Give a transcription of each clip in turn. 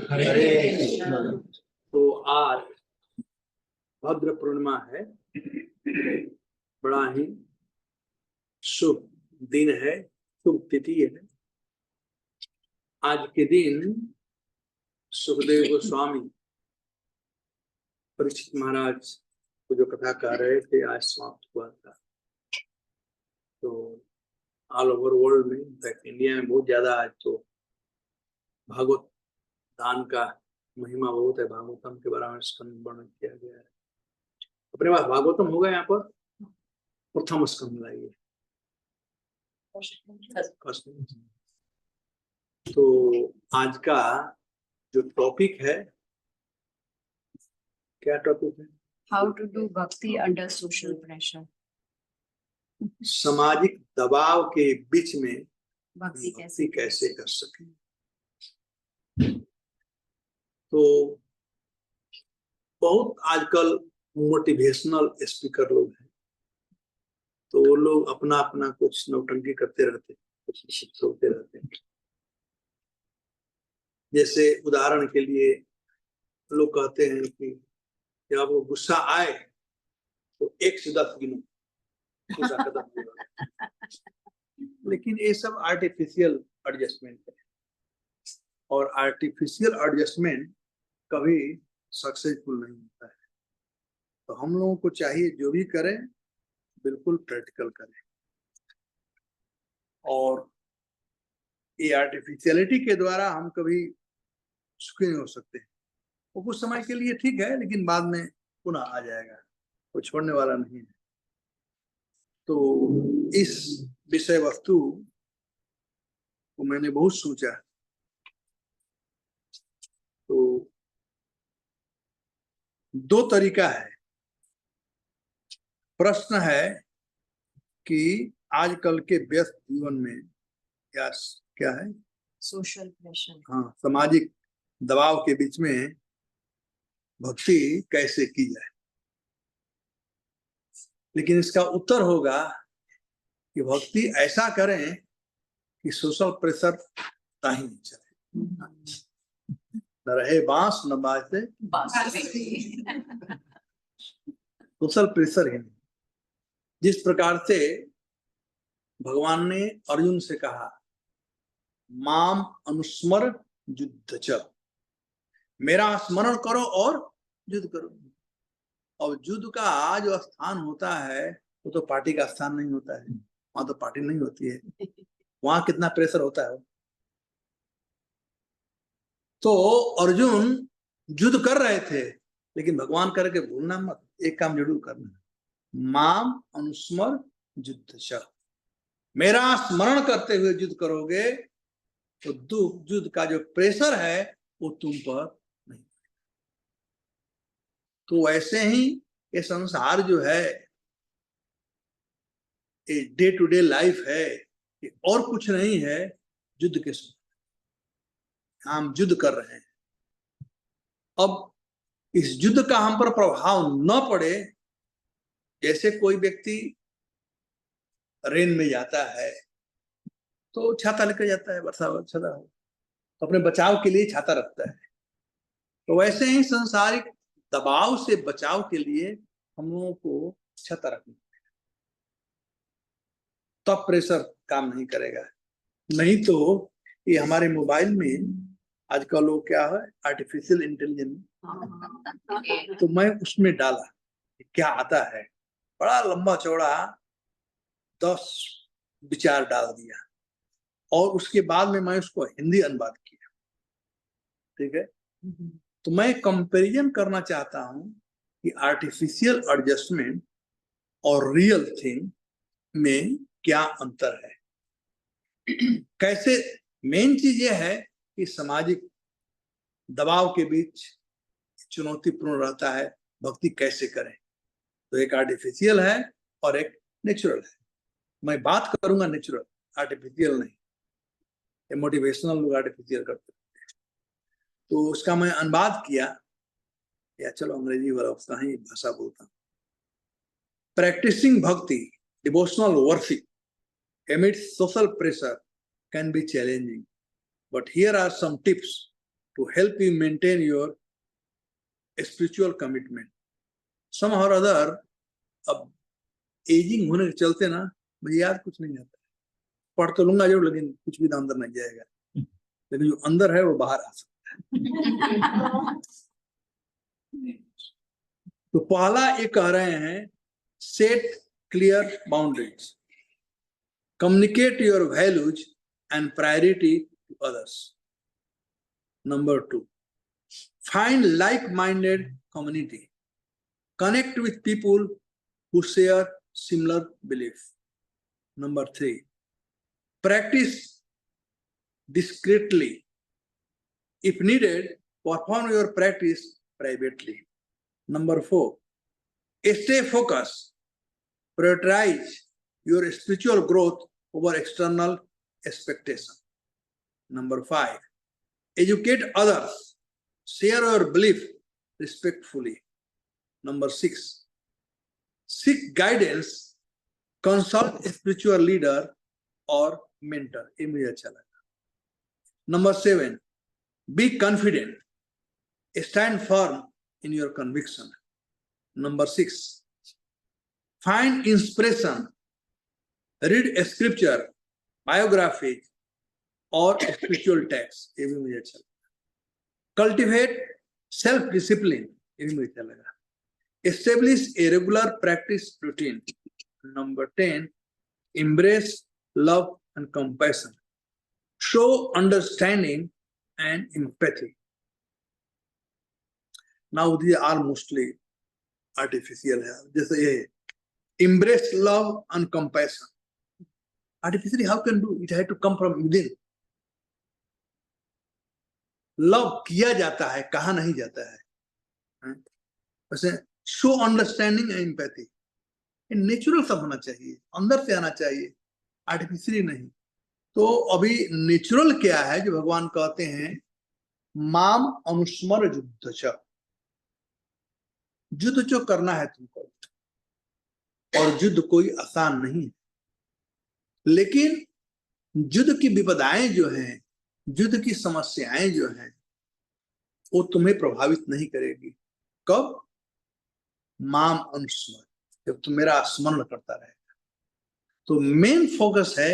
तो आज भद्र पूर्णिमा है, बड़ा ही शुभ दिन है, शुभ तिथि है। आज के दिन सुखदेव गोस्वामी परीक्षित महाराज को जो कथा कह रहे थे आज समाप्त हुआ था। तो ऑल ओवर वर्ल्ड में, इनफैक्ट इंडिया में बहुत ज्यादा आज तो भागवत दान का महिमा बहुत है। भागवतम के बारे में स्कंद वर्णन किया गया है। अपने पास भागवतम होगा यहाँ पर, प्रथम स्कंद लाइए। तो आज का जो टॉपिक है, क्या टॉपिक है? हाउ टू डू भक्ति अंडर सोशल प्रेशर। सामाजिक दबाव के बीच में भक्ति कैसे कर सके। तो बहुत आजकल मोटिवेशनल स्पीकर लोग हैं, तो वो लोग अपना अपना कुछ नौटंकी करते रहते हैं, कुछ सोचते रहते हैं। जैसे उदाहरण के लिए लोग कहते हैं कि जब आपको गुस्सा आए तो 1 से 10 गिनो, गुस्सा खत्म हो जाएगा। लेकिन ये सब आर्टिफिशियल एडजस्टमेंट है, और आर्टिफिशियल एडजस्टमेंट कभी सक्सेसफुल नहीं होता है। तो हम लोगों को चाहिए जो भी करें बिल्कुल प्रैक्टिकल करें। और ये आर्टिफिशियलिटी के द्वारा हम कभी सुखी नहीं हो सकते। वो कुछ समय के लिए ठीक है, लेकिन बाद में पुनः आ जाएगा, वो छोड़ने वाला नहीं है। तो इस विषय वस्तु को मैंने बहुत सोचा। तो 2 तरीका है। प्रश्न है कि आजकल के व्यस्त जीवन में क्या है? Social pressure. हाँ, सामाजिक दबाव के बीच में भक्ति कैसे की जाए। लेकिन इसका उत्तर होगा कि भक्ति ऐसा करें कि सोशल प्रेशर कहीं नहीं चले, न रहे बांस न बाजे सोशल प्रेशर ही नहीं। जिस प्रकार से भगवान ने अर्जुन से कहा, माम अनुस्मर युद्ध च, मेरा स्मरण करो और युद्ध करो। और युद्ध का जो स्थान होता है वो तो पार्टी का स्थान नहीं होता है, वहां तो पार्टी नहीं होती है। वहां कितना प्रेशर होता है। तो अर्जुन युद्ध कर रहे थे, लेकिन भगवान करके भूलना मत, एक काम जरूर करना, माम अनुस्मर युद्ध च, मेरा स्मरण करते हुए युद्ध करोगे तो युद्ध का जो प्रेशर है वो तुम पर नहीं। तो वैसे ही ये संसार जो है, ये डे टू डे लाइफ है, ये और कुछ नहीं है, युद्ध के समय हम युद्ध कर रहे हैं। अब इस युद्ध का हम पर प्रभाव न पड़े, जैसे कोई व्यक्ति रेन में जाता है तो छाता लेकर जाता है, वर्षा छाता हो तो अपने बचाव के लिए छाता रखता है। तो वैसे ही सांसारिक दबाव से बचाव के लिए हम लोगों को छाता रखना, तब प्रेशर काम नहीं करेगा। नहीं तो ये हमारे मोबाइल में आजकल लोग क्या है, आर्टिफिशियल इंटेलिजेंस, तो मैं उसमें डाला क्या आता है, बड़ा लंबा चौड़ा 10 विचार डाल दिया, और उसके बाद में मैं उसको हिंदी अनुवाद किया। ठीक है, तो मैं कंपैरिजन करना चाहता हूं कि आर्टिफिशियल एडजस्टमेंट और रियल थिंग में क्या अंतर है। कैसे, मेन चीज ये है कि सामाजिक दबाव के बीच चुनौतीपूर्ण रहता है, भक्ति कैसे करें। तो एक आर्टिफिशियल है और एक नेचुरल है। मैं बात करूंगा नेचुरल, आर्टिफिशियल नहीं। ये मोटिवेशनल लोग आर्टिफिशियल करते हैं। तो उसका मैं अनुवाद किया, या चलो अंग्रेजी वाला उसका ही भाषा बोलता हूँ। प्रैक्टिसिंग भक्ति, devotional worship amidst social pressure can be challenging, but here are some tips to help you maintain your spiritual commitment. Somehow or other, अब एजिंग होने के चलते ना मुझे याद कुछ नहीं आता, पढ़ तो लूंगा जरूर लेकिन कुछ भी अंदर नहीं जाएगा, लेकिन जो अंदर है वो बाहर आ सकता है। तो पहला ये कह रहे हैं, set clear boundaries, communicate your values and priority to others. Number 2, find like-minded community, connect with people who share similar belief. Number 3, practice discreetly. If needed, perform your practice privately. Number 4, stay focused. Prioritize your spiritual growth over external expectation. Number 5, educate others. Share your belief respectfully. Number 6, seek guidance. Consult a spiritual leader or mentor. ये मुझे अच्छा लगा. Number 7, be confident. Stand firm in your conviction. Number 6, find inspiration. Read a scripture, biography, or spiritual text. ये भी मुझे अच्छा लगा. Cultivate self-discipline. ये भी मुझे अच्छा लगा. Establish a regular practice routine. Number 10, embrace love and compassion. Show understanding and empathy. Now these are mostly artificial. जैसे ये embrace love and compassion. Artificially, how can do? It had to come from within. Love किया जाता है, कहा नहीं जाता है. वैसे show understanding and empathy, natural सब होना चाहिए, अंदर से आना चाहिए, आर्टिफिशियली नहीं. तो अभी नेचुरल क्या है जो भगवान कहते हैं, माम अनुस्मर युद्धच. युद्ध जो करना है तुमको, और युद्ध कोई आसान नहीं है, लेकिन युद्ध की विपदाएं जो हैं, युद्ध की समस्याएं जो हैं, वो तुम्हें प्रभावित नहीं करेगी. कब? माम अनुस्मर, जब तुम मेरा स्मरण करता रहेगा. तो मेन फोकस है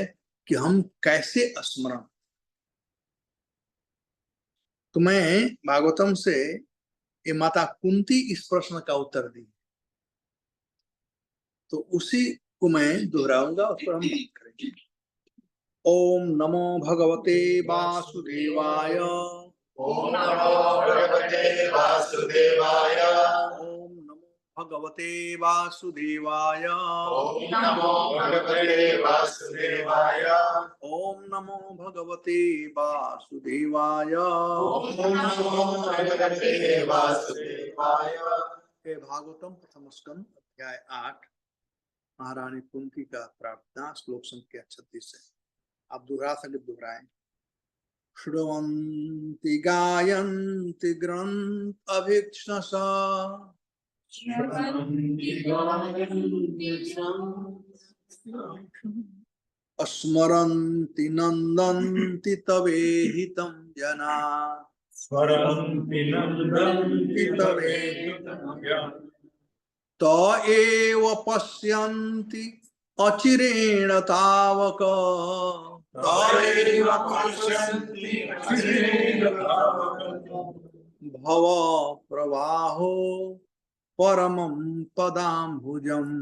कि हम कैसे स्मरण. तो मैं भागवतम से ये माता कुंती इस प्रश्न का उत्तर दी, तो उसी को मैं दोहराऊंगा, उस पर हम बात करेंगे. ओम नमो भगवते वासुदेवाय. ओम नमो भगवते वासुदेवाय. ओम नमो भगवते वासुदेवाय. ओम नमो भगवते वासुदेवाय. ओम नमो भगवते वासुदेवाय. ओम नमो भगवते वासुदेवाय. हे भागवतम प्रथम स्कंद अध्याय 8, महारानी कुंती का प्रार्थना, श्लोक संख्या 36 है. आप दोहरा सके दोहराएं. श्रुवन्ति गायन्ति ग्रंथ अभिक्षसा. स्मरन्ति नन्दन्ति तवेहितं जना. स्मरन्ति नन्दन्ति तवेहितं जना. त एव पश्यन्ति अचिरेण तावक. तदेव पश्यन्ति अचिरेण तावक. भव प्रवाहो परमं पदाम्बुजम्.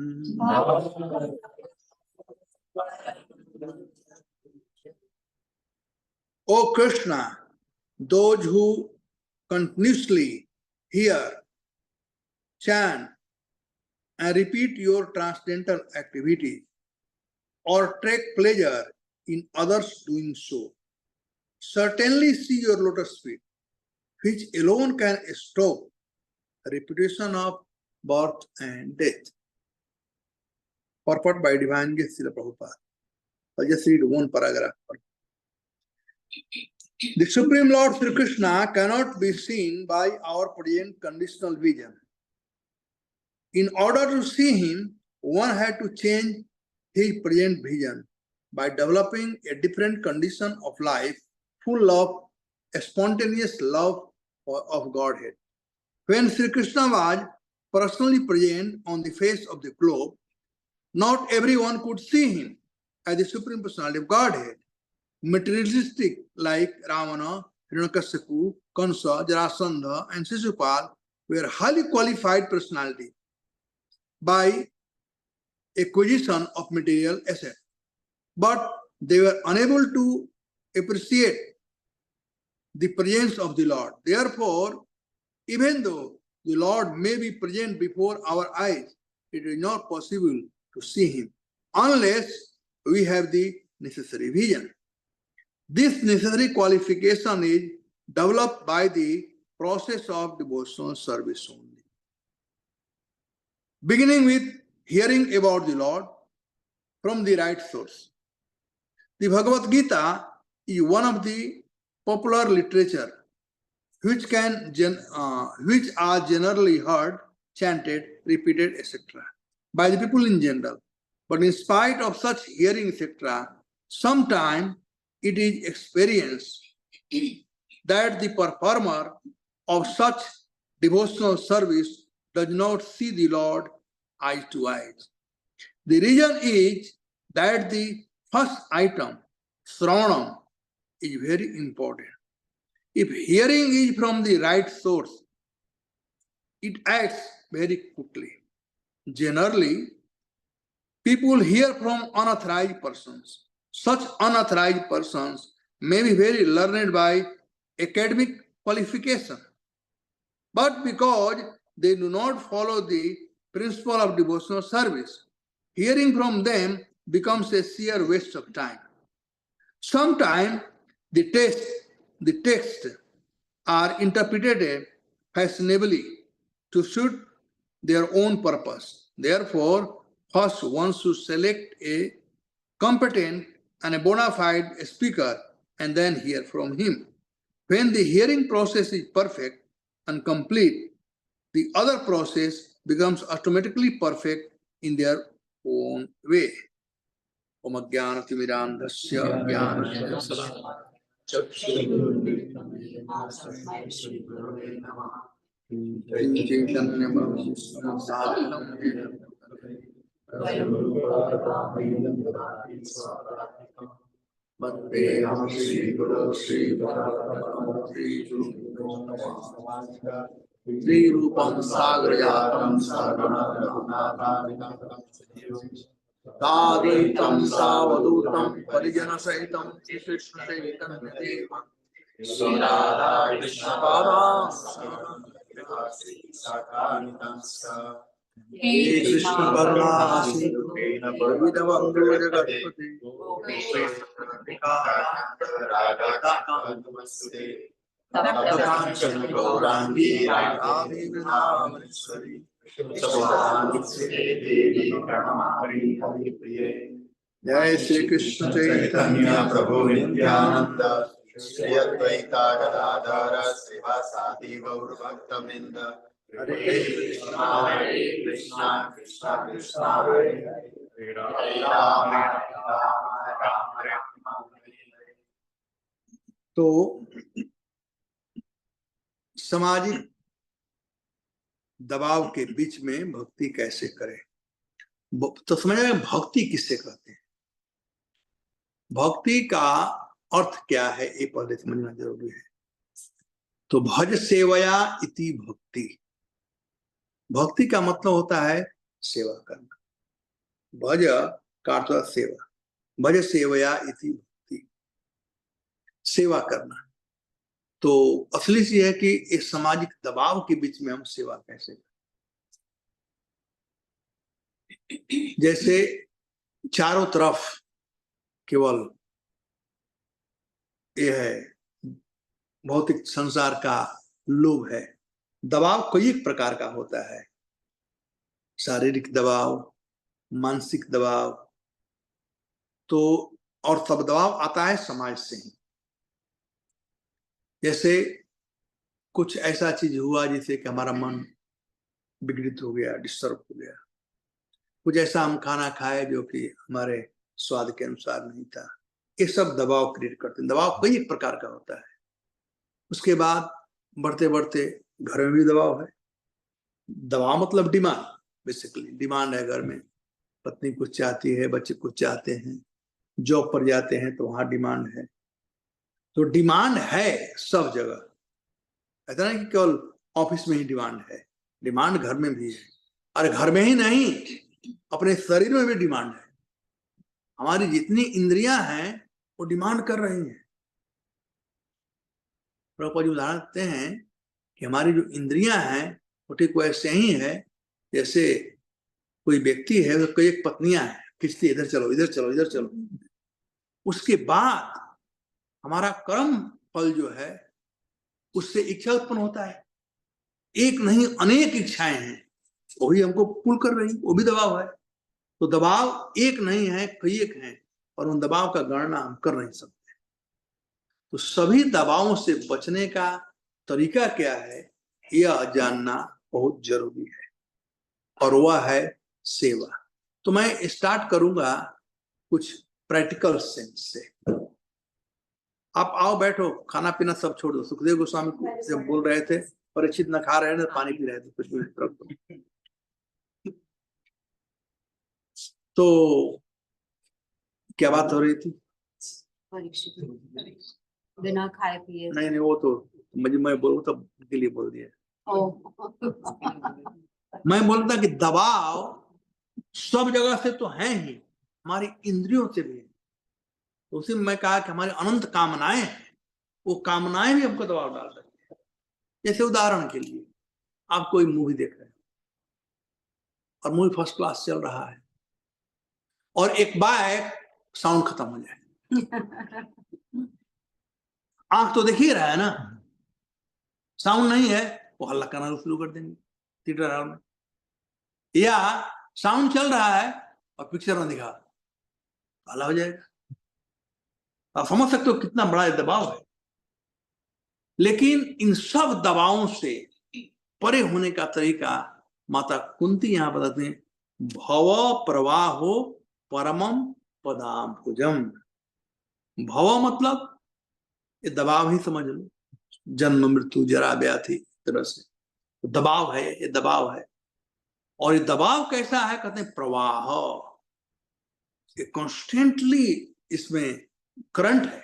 O Krishna, those who continuously hear, chant, and repeat your transcendental activity, or take pleasure in others doing so, certainly see your lotus feet, which alone can stop repetition of birth and death. Purport by Divine Grace Srila Prabhupada. I'll just read one paragraph. The Supreme Lord Sri Krishna cannot be seen by our present conditional vision. In order to see him, one had to change his present vision by developing a different condition of life full of a spontaneous love of Godhead. When Sri Krishna was personally present on the face of the globe, not everyone could see him as the Supreme Personality of Godhead. Materialistic like Ravana, Hiranyakashipu, Kansa, Jarasandha, and Shishupal were highly qualified personalities by acquisition of material assets, but they were unable to appreciate the presence of the Lord. Therefore, even though the Lord may be present before our eyes, it is not possible to see him unless we have the necessary vision. This necessary qualification is developed by the process of devotional service only. Beginning with hearing about the Lord from the right source. The Bhagavad Gita is one of the popular literature which are generally heard, chanted, repeated, etc. by the people in general. But in spite of such hearing, etc., sometimes it is experienced that the performer of such devotional service does not see the Lord eye to eyes. The reason is that the first item, Sravanam, is very important. If hearing is from the right source, it acts very quickly. Generally, people hear from unauthorized persons. Such unauthorized persons may be very learned by academic qualification, but because they do not follow the principle of devotional service, hearing from them becomes a sheer waste of time. Sometimes the text are interpreted fashionably to suit their own purpose. Therefore, first one should select a competent and a bona fide speaker and then hear from him. When the hearing process is perfect and complete, the other process becomes automatically perfect in their own way. Om Ajnanatimirandhasya Jnananjana Sri Rupam Sagrajatam Sadvaitam Savadutam Parijana Sahitam Krishna Chaitanya Deva Sri Radha Krishna Padam He Krishna Karunasi Vidavangru Jagatpati Taptakanchana Gaurangi Radhi Vrindavaneshwari Jai Shri Krishna Chaitanya Prabhu Nityananda Shri Advaita Gadadhara Srivasadi Gaur Bhaktavinda Hare Krishna Krishna Krishna Hare Hare Rama Hare तो सामाजिक दबाव के बीच में भक्ति कैसे करें? तो समझ आएगा भक्ति किससे कहते हैं, भक्ति का अर्थ क्या है, ये पहले समझना जरूरी है। तो भज सेवया इति भक्ति, भक्ति का मतलब होता है सेवा करना। भज का अर्थ सेवा, भज सेवया इति भक्ति, सेवा करना। तो असली चीज है कि इस सामाजिक दबाव के बीच में हम सेवा कैसे करें। जैसे चारों तरफ केवल यह है भौतिक संसार का लोभ है, दबाव कई एक प्रकार का होता है, शारीरिक दबाव, मानसिक दबाव, तो और सब दबाव आता है समाज से ही। जैसे कुछ ऐसा चीज हुआ जिससे कि हमारा मन विकृत हो गया, डिस्टर्ब हो गया, कुछ ऐसा हम खाना खाए जो कि हमारे स्वाद के अनुसार नहीं था, ये सब दबाव क्रिएट करते हैं। दबाव कई एक प्रकार का होता है, उसके बाद बढ़ते बढ़ते घर में भी दबाव है। दबाव मतलब डिमांड, बेसिकली डिमांड है घर में। पत्नी कुछ चाहती है, बच्चे कुछ चाहते हैं, जॉब पर जाते हैं तो वहां डिमांड है। तो डिमांड है सब जगह, ऐसा नहीं कि केवल ऑफिस में ही डिमांड है, डिमांड घर में भी है। और घर में ही नहीं, अपने शरीर में भी डिमांड है। हमारी जितनी इंद्रियां हैं वो डिमांड कर रही हैं। प्रभुपाद जी उदाहरण देते हैं कि हमारी जो इंद्रियां हैं वो ठीक वैसे ही है जैसे कोई व्यक्ति है, उसकी एक पत्नियां हैं, खिंचती इधर चलो इधर चलो इधर चलो। उसके बाद हमारा कर्म फल जो है उससे इच्छा उत्पन्न होता है। एक नहीं अनेक इच्छाएं हैं, वही हमको पुल कर रही, वो भी दबाव है। तो दबाव एक नहीं है, कई एक है, और उन दबाव का गणना हम कर नहीं सकते। तो सभी दबावों से बचने का तरीका क्या है, यह जानना बहुत जरूरी है, और वह है सेवा। तो मैं स्टार्ट करूंगा कुछ प्रैक्टिकल सेंस से। आप आओ, बैठो, खाना पीना सब छोड़ दो। सुखदेव गोस्वामी जब बोल रहे थे, परीक्षित न खा रहे थे, पानी पी रहे थे, कुछ भी रख दो। तो क्या बात हो रही थी? परीक्षित बिना खाए पिए। नहीं, वो तो मैं बोलूँ तब के लिए बोल दिया। मैं बोलता कि दबाव सब जगह से तो है ही, हमारी इंद्रियों से भी। तो उसी में मैं कहा कि हमारी अनंत कामनाएं हैं, वो कामनाएं भी हमको दबाव डाल सकती है। जैसे उदाहरण के लिए आप कोई मूवी देख रहे हैं और मूवी फर्स्ट क्लास चल रहा है, और एक बार साउंड खत्म हो जाए। आंख तो देख ही रहा है ना, साउंड नहीं है, वो हल्ला करना शुरू कर देंगे थिएटर हॉल में। या साउंड चल रहा है और पिक्चर में दिखा, हल्ला हो जाएगा। आप समझ सकते हो कितना बड़ा दबाव है। लेकिन इन सब दबावों से परे होने का तरीका माता कुंती यहां बताते हैं, भव प्रवाहो परमम पदाम्बुजम। भव मतलब ये दबाव ही समझ लो, जन्म मृत्यु जरा व्याधि तरह से दबाव है, ये दबाव है। और ये दबाव कैसा है, कहते हैं प्रवाह, ये कॉन्स्टेंटली इसमें करंट है,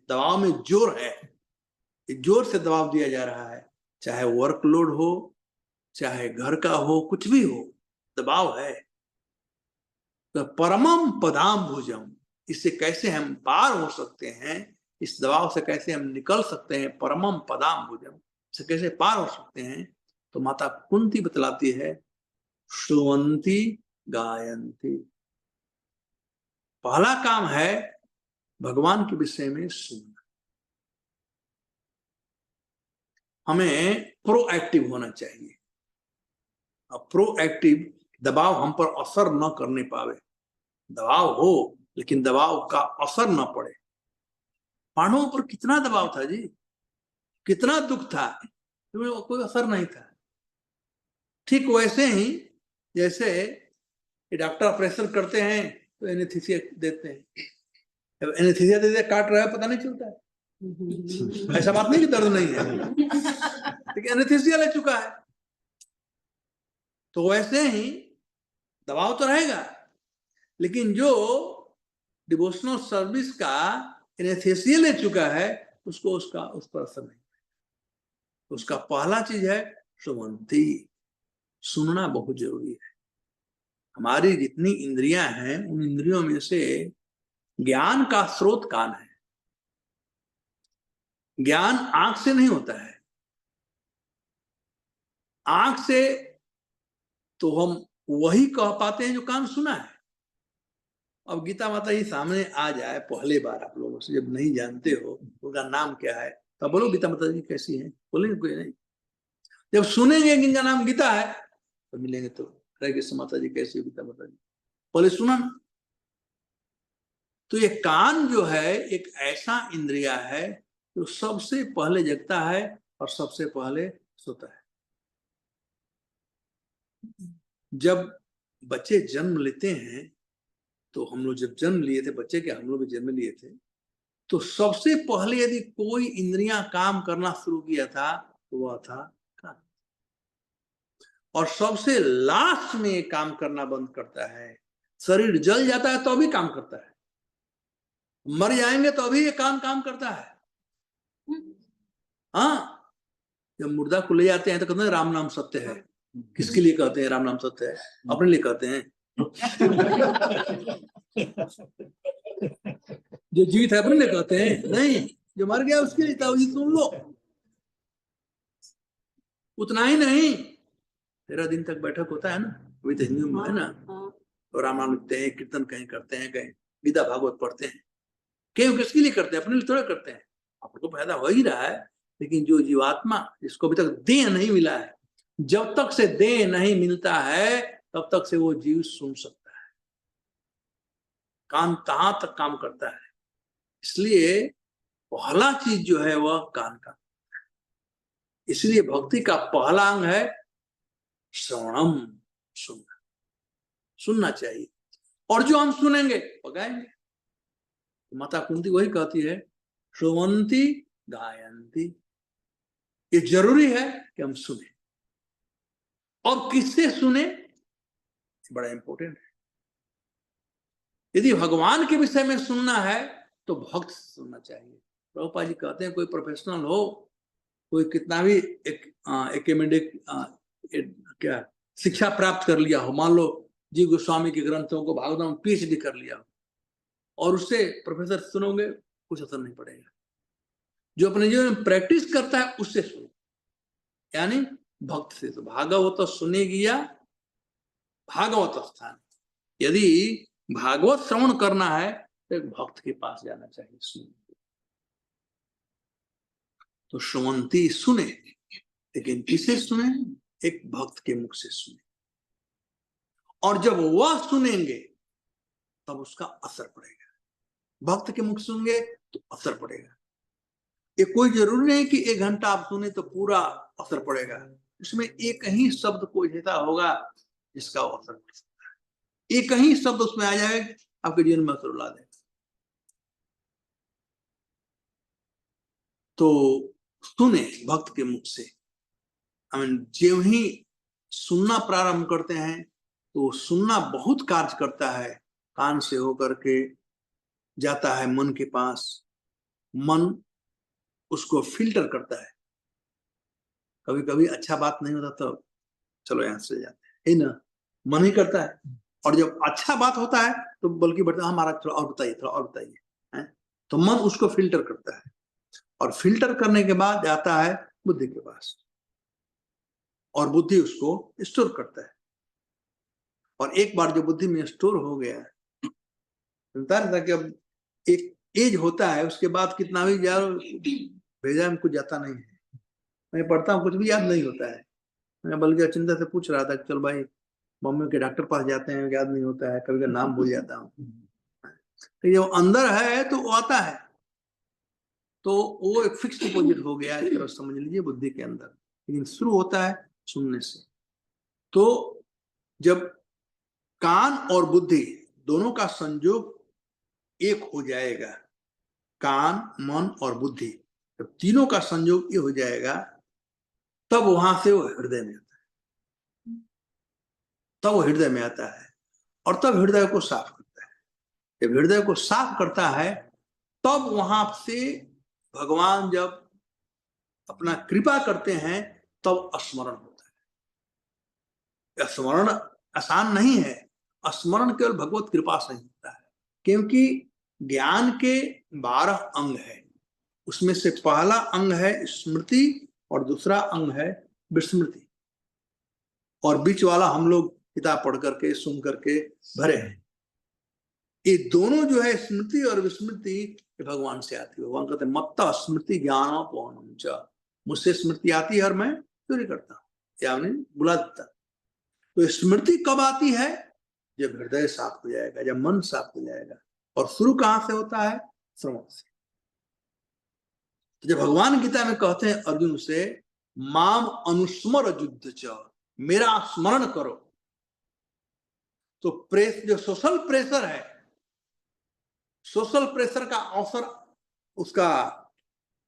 दबाव में जोर है, जोर से दबाव दिया जा रहा है। चाहे वर्कलोड हो, चाहे घर का हो, कुछ भी हो, दबाव है। तो परमम पदाम्बुजम, इससे कैसे हम पार हो सकते हैं, इस दबाव से कैसे हम निकल सकते हैं, परमम पदाम्बुजम से कैसे पार हो सकते हैं। तो माता कुंती बतलाती है, श्रुवंती गायंती। पहला काम है भगवान के विषय में सुनना। हमें प्रोएक्टिव होना चाहिए। अब प्रोएक्टिव, दबाव हम पर असर न करने पावे। दबाव हो लेकिन दबाव का असर न पड़े। पांडवों पर कितना दबाव था जी, कितना दुख था, तो कोई असर नहीं था। ठीक वैसे ही जैसे डॉक्टर ऑपरेशन करते हैं तो एनेस्थीसिया देते हैं, एनेस्थीसिया देते काट रहा है पता नहीं चलता है। ऐसा बात नहीं कि दर्द नहीं है, लेकिन एनेस्थीसिया ले चुका है। तो वैसे ही दबाव तो रहेगा, लेकिन जो डिवोशनल सर्विस का एनेस्थीसिया ले चुका है उसको उस पर असर नहीं। उसका पहला चीज है श्रवंती, सुनना बहुत जरूरी है। हमारी जितनी इंद्रियां हैं उन इंद्रियों में से ज्ञान का स्रोत कान है। ज्ञान आंख से नहीं होता है। आंख से तो हम वही कह पाते हैं जो कान सुना है। अब गीता माता ही सामने आ जाए पहले बार, आप लोगों से जब नहीं जानते हो उनका नाम क्या है, तो बोलो गीता माता जी कैसी है, बोलेंगे कोई नहीं। जब सुनेंगे कि इनका नाम गीता है तो मिलेंगे तो हरे कृष्ण माता जी कैसी, गीता माता जी, पहले सुना ना। तो ये कान जो है एक ऐसा इंद्रिया है जो सबसे पहले जगता है और सबसे पहले सोता है। जब बच्चे जन्म लेते हैं, तो हम लोग जब जन्म लिए थे बच्चे के, हम लोग भी जन्म लिए थे, तो सबसे पहले यदि कोई इंद्रियां काम करना शुरू किया था तो वह था कान, और सबसे लास्ट में ये काम करना बंद करता है। शरीर जल जाता है तो अभी काम करता है, मर जाएंगे तो अभी ये काम करता है। हाँ, जब मुर्दा को ले जाते हैं तो कहते हैं राम नाम सत्य है। किसके लिए कहते हैं राम नाम सत्य है? अपने लिए कहते हैं। जो जीवित है अपने लिए कहते हैं, नहीं, जो मर गया उसके लिए था, ये सुन लो। उतना ही नहीं, 13 दिन तक बैठक होता है ना, वही तो हिंदू में है ना, तो रामायण लिखते हैं, कीर्तन कहीं करते हैं, कहीं गीता भागवत पढ़ते हैं। क्यों, किसके लिए करते हैं? अपने लिए थोड़ा करते हैं। आपको फायदा हो ही रहा है, लेकिन जो जीवात्मा जिसको अभी तक देह नहीं मिला है, जब तक से देह नहीं मिलता है तब तक से वो जीव सुन सकता है। कान कहां तक काम करता है, इसलिए पहला चीज जो है वह कान का। इसलिए भक्ति का पहला अंग है श्रवणम, सुनना। सुनना चाहिए, और जो हम सुनेंगे वो गाएंगे। माता कुंती वही कहती है, श्रवंती गायंती। ये जरूरी है कि हम सुने, और किससे सुने, बड़ा इंपॉर्टेंट है। यदि भगवान के विषय में सुनना है तो भक्त से सुनना चाहिए। प्रभुपाद जी कहते हैं, कोई प्रोफेशनल हो, कोई कितना भी एकेडमिक क्या शिक्षा प्राप्त कर लिया हो, मान लो जीव गोस्वामी के ग्रंथों को भागवतम पीएचडी कर लिया हो, और उससे प्रोफेसर सुनोगे कुछ असर नहीं पड़ेगा। जो अपने जीवन में प्रैक्टिस करता है उससे सुनो, यानी भक्त से। तो भागवत सुने गया भागवत स्थान। यदि भागवत श्रवण करना है तो एक भक्त के पास जाना चाहिए सुनने। तो श्रवंती सुने, लेकिन किसे सुने? एक भक्त के मुख से सुने, और जब वह सुनेंगे तब उसका असर पड़ेगा। भक्त के मुख सुनेंगे तो असर पड़ेगा। ये कोई जरूरी नहीं कि 1 घंटा आप सुने तो पूरा असर पड़ेगा। इसमें एक ही शब्द कोई ऐसा होगा जिसका असर पड़ सकता है। एक ही शब्द उसमें आ जाएगा, आपके जीवन में असर ला देगा। तो सुने भक्त के मुख से। जो ही सुनना प्रारंभ करते हैं तो सुनना बहुत कार्य करता है। कान से होकर के जाता है मन के पास, मन उसको फिल्टर करता है। कभी कभी अच्छा बात नहीं होता तो चलो यहाँ से जाते हैं, ना, मन ही करता है। और जब अच्छा बात होता है तो बल्कि बढ़ता है, हमारा थोड़ा और बताइए, थोड़ा और बताइए। तो मन उसको फिल्टर करता है, और फिल्टर करने के बाद जाता है बुद्धि के पास, और बुद्धि उसको स्टोर करता है। और एक बार जो बुद्धि में स्टोर हो गया, बता रहा था कि अब एक एज होता है, उसके बाद कितना भी यार भेजा में कुछ जाता नहीं है। मैं पढ़ता हूँ, कुछ भी याद नहीं होता है। मैं बल्कि चिंता से पूछ रहा था कि चल भाई मम्मी के डॉक्टर पास जाते हैं, याद नहीं होता है, कभी कभी नाम भूल जाता हूँ। तो ये अंदर है तो वो आता है, तो वो एक फिक्स डिपॉजिट हो गया, इस तरह समझ लीजिए बुद्धि के अंदर। लेकिन शुरू होता है सुनने से। तो जब कान और बुद्धि दोनों का संयोग एक हो जाएगा, कान, मन और बुद्धि, जब तीनों का संयोग ये हो जाएगा, तब वहां से वो हृदय में आता है। तब वो हृदय में आता है, और तब हृदय को साफ करता है। जब हृदय को साफ करता है तब वहां से भगवान जब अपना कृपा करते हैं तब स्मरण होता है। स्मरण आसान नहीं है। स्मरण केवल भगवत कृपा से ही होता है, क्योंकि ज्ञान के 12 अंग है। उसमें से पहला अंग है स्मृति, और दूसरा अंग है विस्मृति, और बीच वाला हम लोग किताब पढ़ करके सुन करके भरे हैं। ये दोनों जो है स्मृति और विस्मृति, भगवान से आती है। भगवान कहते हैं मत्ता स्मृति ज्ञान पौनम च, मुझसे स्मृति आती है और मैं चोरी करता हूँ, या उन्हें बुला देता। तो स्मृति कब आती है? जब हृदय साफ हो जाएगा, जब मन साफ हो जाएगा। और शुरू कहां से होता है? श्रवण से। तो जब भगवान गीता में कहते हैं अर्जुन से, माम अनुस्मर युद्ध च, मेरा स्मरण करो, तो जो सोशल प्रेशर है, सोशल प्रेशर का अवसर उसका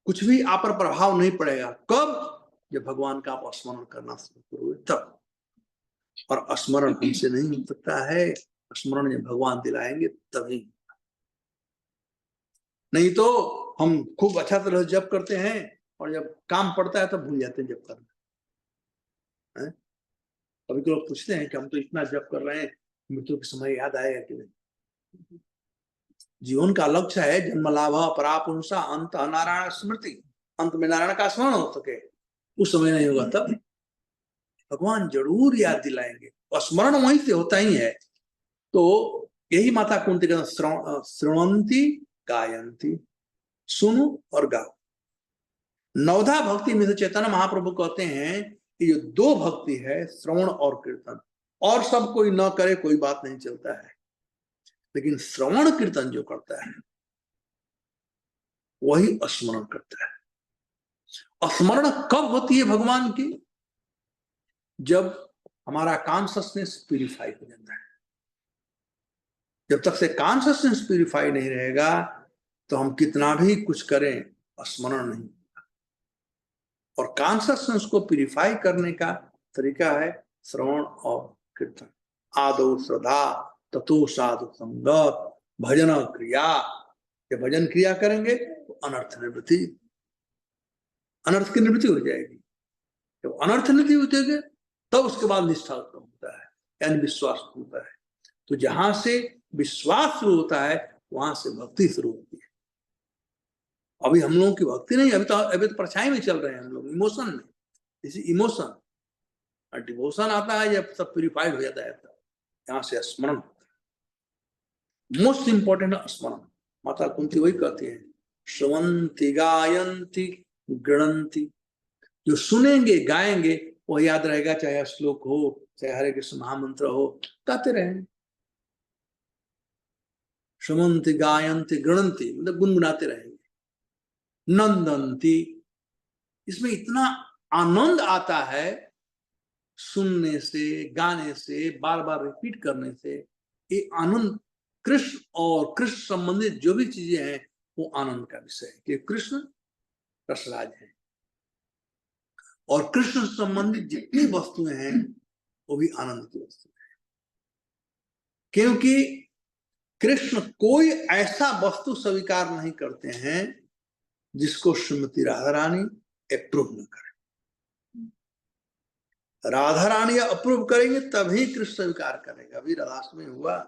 कुछ भी आप पर प्रभाव नहीं पड़ेगा। कब? जब भगवान का आप स्मरण करना शुरू करोगे तब। और स्मरण हमसे नहीं हो सकता है, स्मरण जब भगवान दिलाएंगे तभी। नहीं तो हम खूब अच्छा तरह जप करते हैं और जब काम पड़ता है तब भूल जाते हैं जप करना है। कभी तो लोग पूछते हैं कि हम तो इतना जप कर रहे हैं, मृत्यु के समय याद आएगा कि नहीं? जीवन का लक्ष्य है जन्म लाभ परापुंसा अंत नारायण स्मृति, अंत में नारायण का स्मरण हो सके। उस समय नहीं होगा तब भगवान जरूर याद दिलाएंगे, और स्मरण वहीं से होता ही है। तो यही माता कुंती का श्रृणंती गायंती, सुनो और गाओ। नवधा भक्ति में से चैतन्य महाप्रभु कहते हैं कि जो दो भक्ति है, श्रवण और कीर्तन, और सब कोई न करे कोई बात नहीं चलता है, लेकिन श्रवण कीर्तन जो करता है वही स्मरण करता है। स्मरण कब होती है भगवान की? जब हमारा कॉन्शसनेस प्यूरिफाई हो जाता है। जब तक से कॉन्शसनेस प्यूरिफाई नहीं रहेगा तो हम कितना भी कुछ करें, स्मरण नहीं। और कॉन्शसनेस को प्यूरिफाई करने का तरीका है श्रवण और कीर्तन। आदो श्रद्धा ततो साधु संगत, भजन क्रिया। जब भजन क्रिया करेंगे तो अनर्थ निवृत्ति, अनर्थ की निवृत्ति हो जाएगी। जब अनर्थ निवृत्ति हो जाएगी तब उसके बाद निष्ठा उत्पन्न होता है, यानी विश्वास होता है। तो जहां से विश्वास शुरू होता है वहां से भक्ति शुरू होती है। अभी हम लोगों की भक्ति नहीं, अभी तो परछाई में चल रहे हैं हम लोग, इमोशन में। इसी इमोशन और डिवोशन आता है जब सब प्यूरिफाइड हो जाता है, तब यहाँ से स्मरण होता है। मोस्ट इंपॉर्टेंट स्मरण। माता कुंती वही कहती है, श्रवंती गायंती गणंती। जो सुनेंगे गाएंगे वो याद रहेगा, चाहे श्लोक हो चाहे हरे कृष्ण महामंत्र हो, गाते रहेंगे। श्रवंती गायंती गणंती मतलब गुनगुनाते रहेंगे। नंदंती, इसमें इतना आनंद आता है सुनने से, गाने से, बार बार रिपीट करने से। ये आनंद कृष्ण और कृष्ण संबंधित जो भी चीजें हैं वो आनंद का विषय है, कि कृष्ण रसराज है और कृष्ण संबंधित जितनी वस्तुएं हैं वो भी आनंद की वस्तु है। क्योंकि कृष्ण कोई ऐसा वस्तु स्वीकार नहीं करते हैं जिसको श्रीमती राधा रानी अप्रूव न करे। राधा रानी अप्रूव करेंगे तभी कृष्ण स्वीकार करेगा। अभी राधाष्टमी हुआ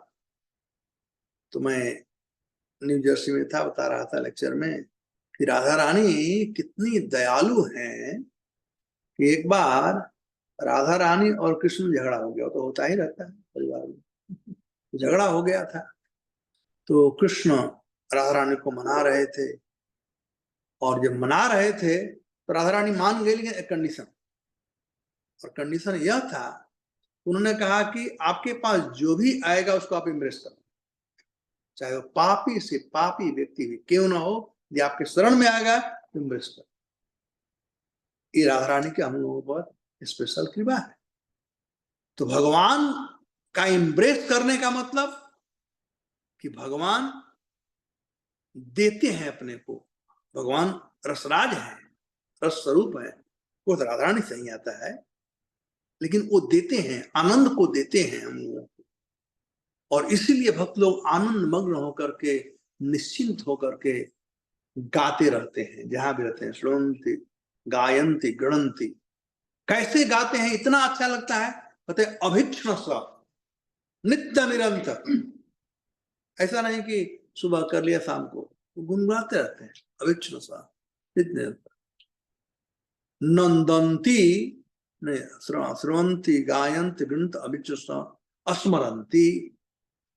तो मैं न्यू जर्सी में था, बता रहा था लेक्चर में कि राधा रानी कितनी दयालु हैं कि एक बार राधा रानी और कृष्ण में झगड़ा हो गया। तो होता ही रहता है परिवार में, झगड़ा हो गया था। तो कृष्ण राधा रानी को मना रहे थे, और जब मना रहे थे तो राधा रानी मान गई, लेकिन एक कंडीशन। और कंडीशन यह था, उन्होंने कहा कि आपके पास जो भी आएगा उसको आप इम्प्रेस करो, चाहे वो पापी से पापी व्यक्ति भी क्यों ना हो, जो आपके शरण में आएगा तो इम्प्रेस करो। ये राधा रानी के हम लोगों पर स्पेशल कृपा है। तो भगवान का इम्प्रेस करने का मतलब कि भगवान देते हैं अपने को। भगवान रसराज है, रस स्वरूप है। वो तो राधा रानी से ही आता है, लेकिन वो देते हैं, आनंद को देते हैं हम लोगों को। और इसीलिए भक्त लोग आनंद मग्न होकर के, निश्चिंत होकर के गाते रहते हैं जहां भी रहते हैं। श्रवंती गायंती गणंती। कैसे गाते हैं इतना अच्छा लगता है, कहते अभिक्षण सा नित्य निरंतर। ऐसा नहीं कि सुबह कर लिया शाम को, गुनगुनाते रहते हैं अभिक्षण सा नित्य निरंतर। नंदंती श्रवंती गायंती गणंत अभिक्षण स्मरंती।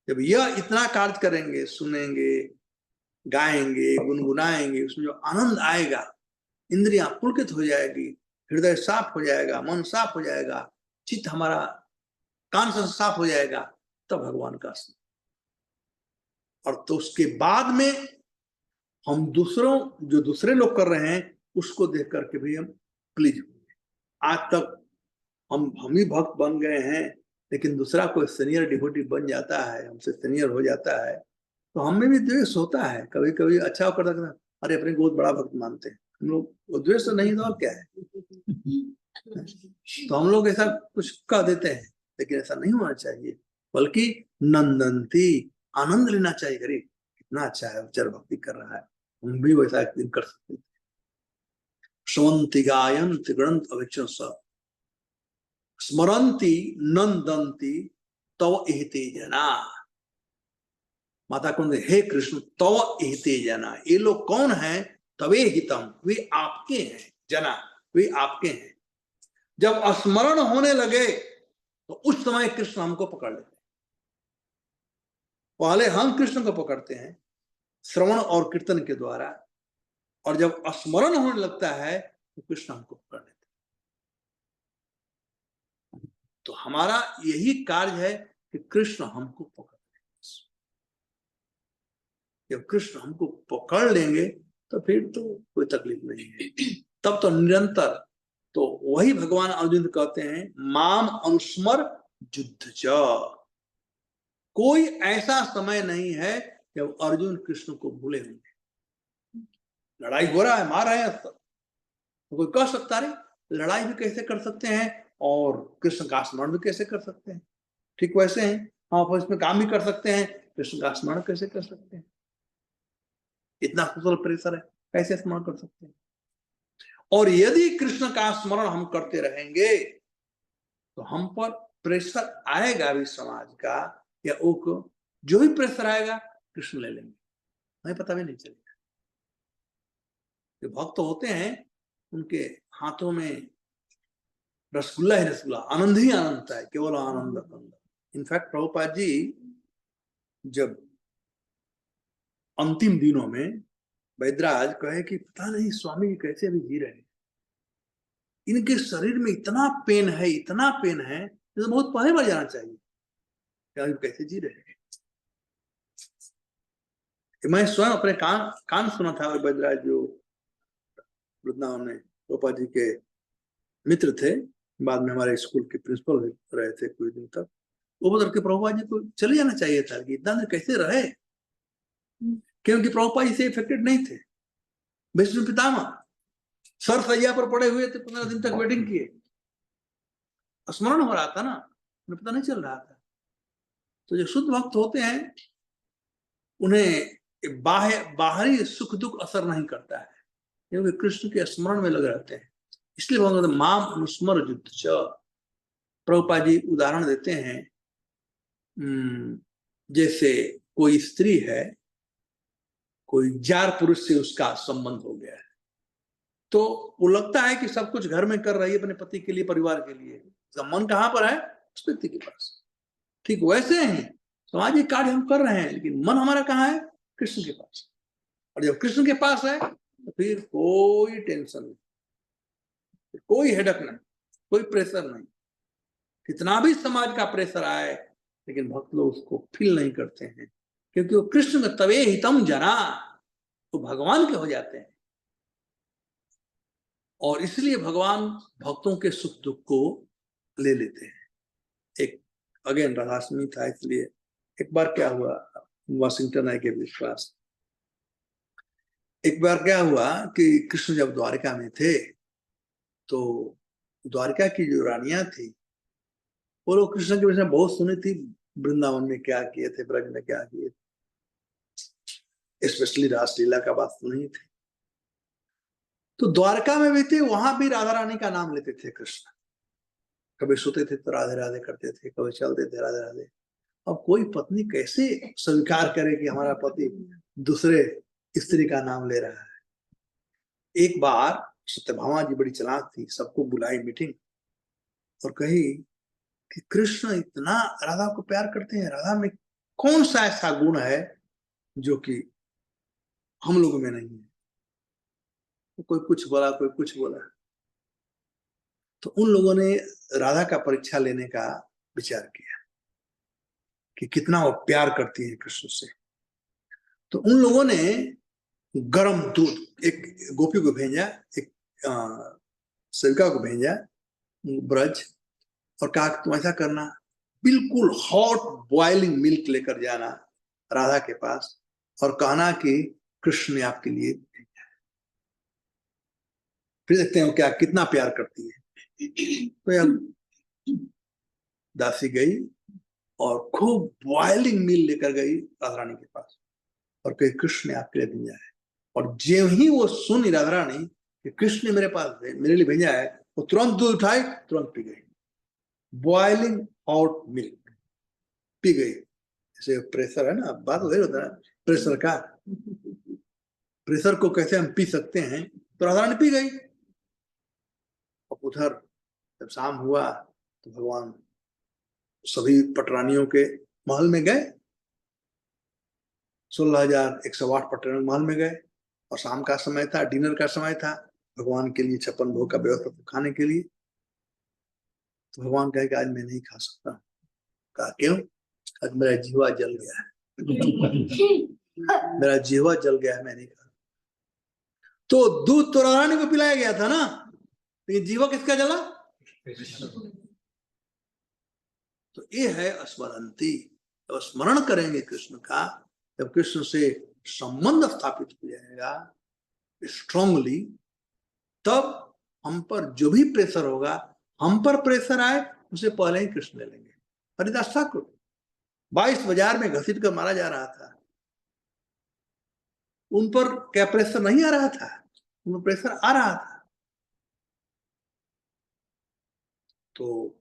जब यह इतना कार्य करेंगे, सुनेंगे, गाएंगे, गुनगुनाएंगे, उसमें जो आनंद आएगा, इंद्रियां पुलकित हो जाएगी, हृदय साफ हो जाएगा, मन साफ हो जाएगा, चित्त हमारा कॉन्शियस साफ हो जाएगा, तब भगवान का स्मरण। और तो उसके बाद में हम जो दूसरे लोग कर रहे हैं उसको देख करके भी हम प्लीज होंगे। आज तक हम ही भक्त बन गए हैं, लेकिन दूसरा कोई सीनियर डिवोटी बन जाता है, हमसे सीनियर हो जाता है, तो हमें भी द्वेष होता है। कभी कभी अच्छा करता, अरे अपने को बहुत बड़ा भक्त मानते हैं हम लोग, वो द्वेष तो नहीं तो और क्या है। तो हम लोग ऐसा कुछ कह देते हैं, लेकिन ऐसा नहीं होना चाहिए, बल्कि नंदनती, आनंद लेना चाहिए। अरे कितना अच्छा है, उच्चार भक्ति कर रहा है, हम भी वैसा एक दिन कर सकते हैं। श्रवंति गायन्ति गणंत अवेक्षण स स्मरंती नंदंती तव एहते जना। माता कुंद, हे कृष्ण तव एहते जना, ये लोग कौन हैं? तवे हितम, वे आपके हैं, जना वे आपके हैं। जब स्मरण होने लगे तो उस समय कृष्ण हमको पकड़ लेते हैं। पहले हम कृष्ण को पकड़ते हैं श्रवण और कीर्तन के द्वारा, और जब स्मरण होने लगता है तो कृष्ण हमको पकड़ लेते हैं। तो हमारा यही कार्य है कि कृष्ण हमको पकड़ लें। जब कृष्ण हमको पकड़ लेंगे तो फिर तो कोई तकलीफ नहीं है, तब तो निरंतर। तो वही भगवान अर्जुन कहते हैं, माम अनुस्मर युद्ध च। कोई ऐसा समय नहीं है जब अर्जुन कृष्ण को भूले होंगे। लड़ाई हो रहा है, मार रहे हैं, तो कोई कह सकता है लड़ाई भी कैसे कर सकते हैं और कृष्ण का स्मरण भी कैसे कर सकते हैं। ठीक वैसे हैं, हम ऑफिस में काम भी कर सकते हैं, कृष्ण का स्मरण कैसे कर सकते हैं? इतना कुशल प्रेशर है, कैसे स्मरण कर सकते हैं? और यदि कृष्ण का स्मरण हम करते रहेंगे तो हम पर प्रेशर आएगा भी समाज का, या वो जो भी प्रेशर आएगा कृष्ण ले लेंगे, हमें पता भी नहीं चलेगा। जो भक्त होते हैं उनके हाथों में रसगुल्ला ही रसगुल्ला, आनंद ही आनंद है, केवल आनंद आनंद। इनफैक्ट प्रभुपाद जी जब अंतिम दिनों में वैद्यराज कहे कि पता नहीं स्वामी जी कैसे अभी जी रहे हैं, इनके शरीर में इतना पेन है, इतना पेन है, तो बहुत पहले बढ़ जाना चाहिए, कैसे जी रहे हैं। मैं स्वयं अपने कान सुना था। वैद्यराज जो वृंदावन में प्रभुपाद जी के मित्र थे, बाद में हमारे स्कूल के प्रिंसिपल रहे थे कुछ दिन तक, वो बता के प्रभुपाद जी को चले जाना चाहिए था कि इतना देर कैसे रहे, क्योंकि प्रभुपाद जी से इफेक्टेड नहीं थे। विष्णु पितामह सर सैया पर पड़े हुए थे, 15 दिन तक वेटिंग किए, स्मरण हो रहा था ना, उन्हें पता नहीं चल रहा था। तो जो शुद्ध भक्त होते हैं उन्हें बाहरी सुख दुख असर नहीं करता है, क्योंकि कृष्ण के स्मरण में लगे रहते हैं। इसलिए भगवान माम अनुस्मर युद्ध च। प्रभुपाद जी उदाहरण देते हैं, जैसे कोई स्त्री है, कोई जार पुरुष से उसका संबंध हो गया है, तो वो लगता है कि सब कुछ घर में कर रही है अपने पति के लिए, परिवार के लिए, मन कहाँ पर है? उस व्यक्ति के पास। ठीक वैसे ही सामाजिक कार्य हम कर रहे हैं, लेकिन मन हमारा कहाँ है? कृष्ण के पास। और जब कृष्ण के पास है तो फिर कोई टेंशन नहीं, कोई हेडक नहीं, कोई प्रेशर नहीं। कितना भी समाज का प्रेशर आए, लेकिन भक्त लोग उसको फील नहीं करते हैं, क्योंकि वो कृष्ण का तवे हितम जना, तो भगवान के हो जाते हैं। और इसलिए भगवान भक्तों के सुख दुख को ले लेते हैं। एक अगेन राधाष्टमी था, इसलिए एक बार क्या हुआ, वाशिंगटन आई के विश्वास, एक बार क्या हुआ कि कृष्ण जब द्वारिका में थे तो द्वारिका की जो रानियां थी वो लोग कृष्ण के विषय में बहुत सुनी थी, वृंदावन में क्या किए थे, ब्रज में क्या किए थे, स्पेशली रासलीला का बात सुनी थी। तो द्वारका में भी थे, वहां भी राधा रानी का नाम लेते थे कृष्ण। कभी सोते थे तो राधे राधे करते थे, कभी चलते थे राधे राधे। अब कोई पत्नी कैसे स्वीकार करे कि हमारा पति दूसरे स्त्री का नाम ले रहा है? एक बार सत्यभामा जी बड़ी चालाक थी, सबको बुलाई मीटिंग और कही कि कृष्ण इतना राधा को प्यार करते हैं, राधा में कौन सा ऐसा गुण है जो कि हम लोगों में नहीं है? तो कोई कुछ बोला, कोई कुछ बोला। तो उन लोगों ने राधा का परीक्षा लेने का विचार किया कि कितना वो प्यार करती है कृष्ण से। तो उन लोगों ने गर्म दूध एक गोपी को भेजा, एक सेविका को भेजा ब्रज, और कहा कि तुम ऐसा करना, बिल्कुल हॉट बॉइलिंग मिल्क लेकर जाना राधा के पास और कहना कि कृष्ण ने आपके लिए भेजा। फिर देखते हैं वो क्या कितना प्यार करती है। तो यह दासी गई और खूब बॉइलिंग मील लेकर गई राधा रानी के पास और कही कृष्ण ने आपके लिए भेजा है। और जो ही वो सुनी राधा रानी कि कृष्ण ने मेरे पास मेरे लिए भेजा है, वो तुरंत दूध उठाई, तुरंत पी गई। बॉइलिंग हॉट मिल्क पी गई। जैसे प्रेशर है ना, बात वही होता है प्रेशर का, प्रेशर को कैसे हम पी सकते हैं, तो राधा रानी पी गई। और उधर जब शाम हुआ तो भगवान सभी पटरानियों के महल में गए, 16,108 पटरानी महल में गए, और शाम का समय था, डिनर का समय था, भगवान के लिए 56 भोग का व्यवस्था खाने के लिए। तो भगवान कहे कि आज मैं नहीं खा सकता। कहा क्यों? आज मेरा जीवा जल गया है, मेरा जीवा जल गया है, मैं नहीं खा। तो दूध तो राधा रानी को पिलाया गया था ना, लेकिन जीवा किसका जला? तो ये है स्मरंती। जब स्मरण करेंगे कृष्ण का, जब कृष्ण से संबंध स्थापित हो जाएगा स्ट्रांगली, तब हम पर जो भी प्रेशर होगा, हम पर प्रेशर आए उसे पहले ही कृष्ण ले लेंगे। हरिदास ठाकुर 22 बाजार में घसीट कर मारा जा रहा था, उन पर क्या प्रेशर नहीं आ रहा था? उन पर प्रेशर आ रहा था। तो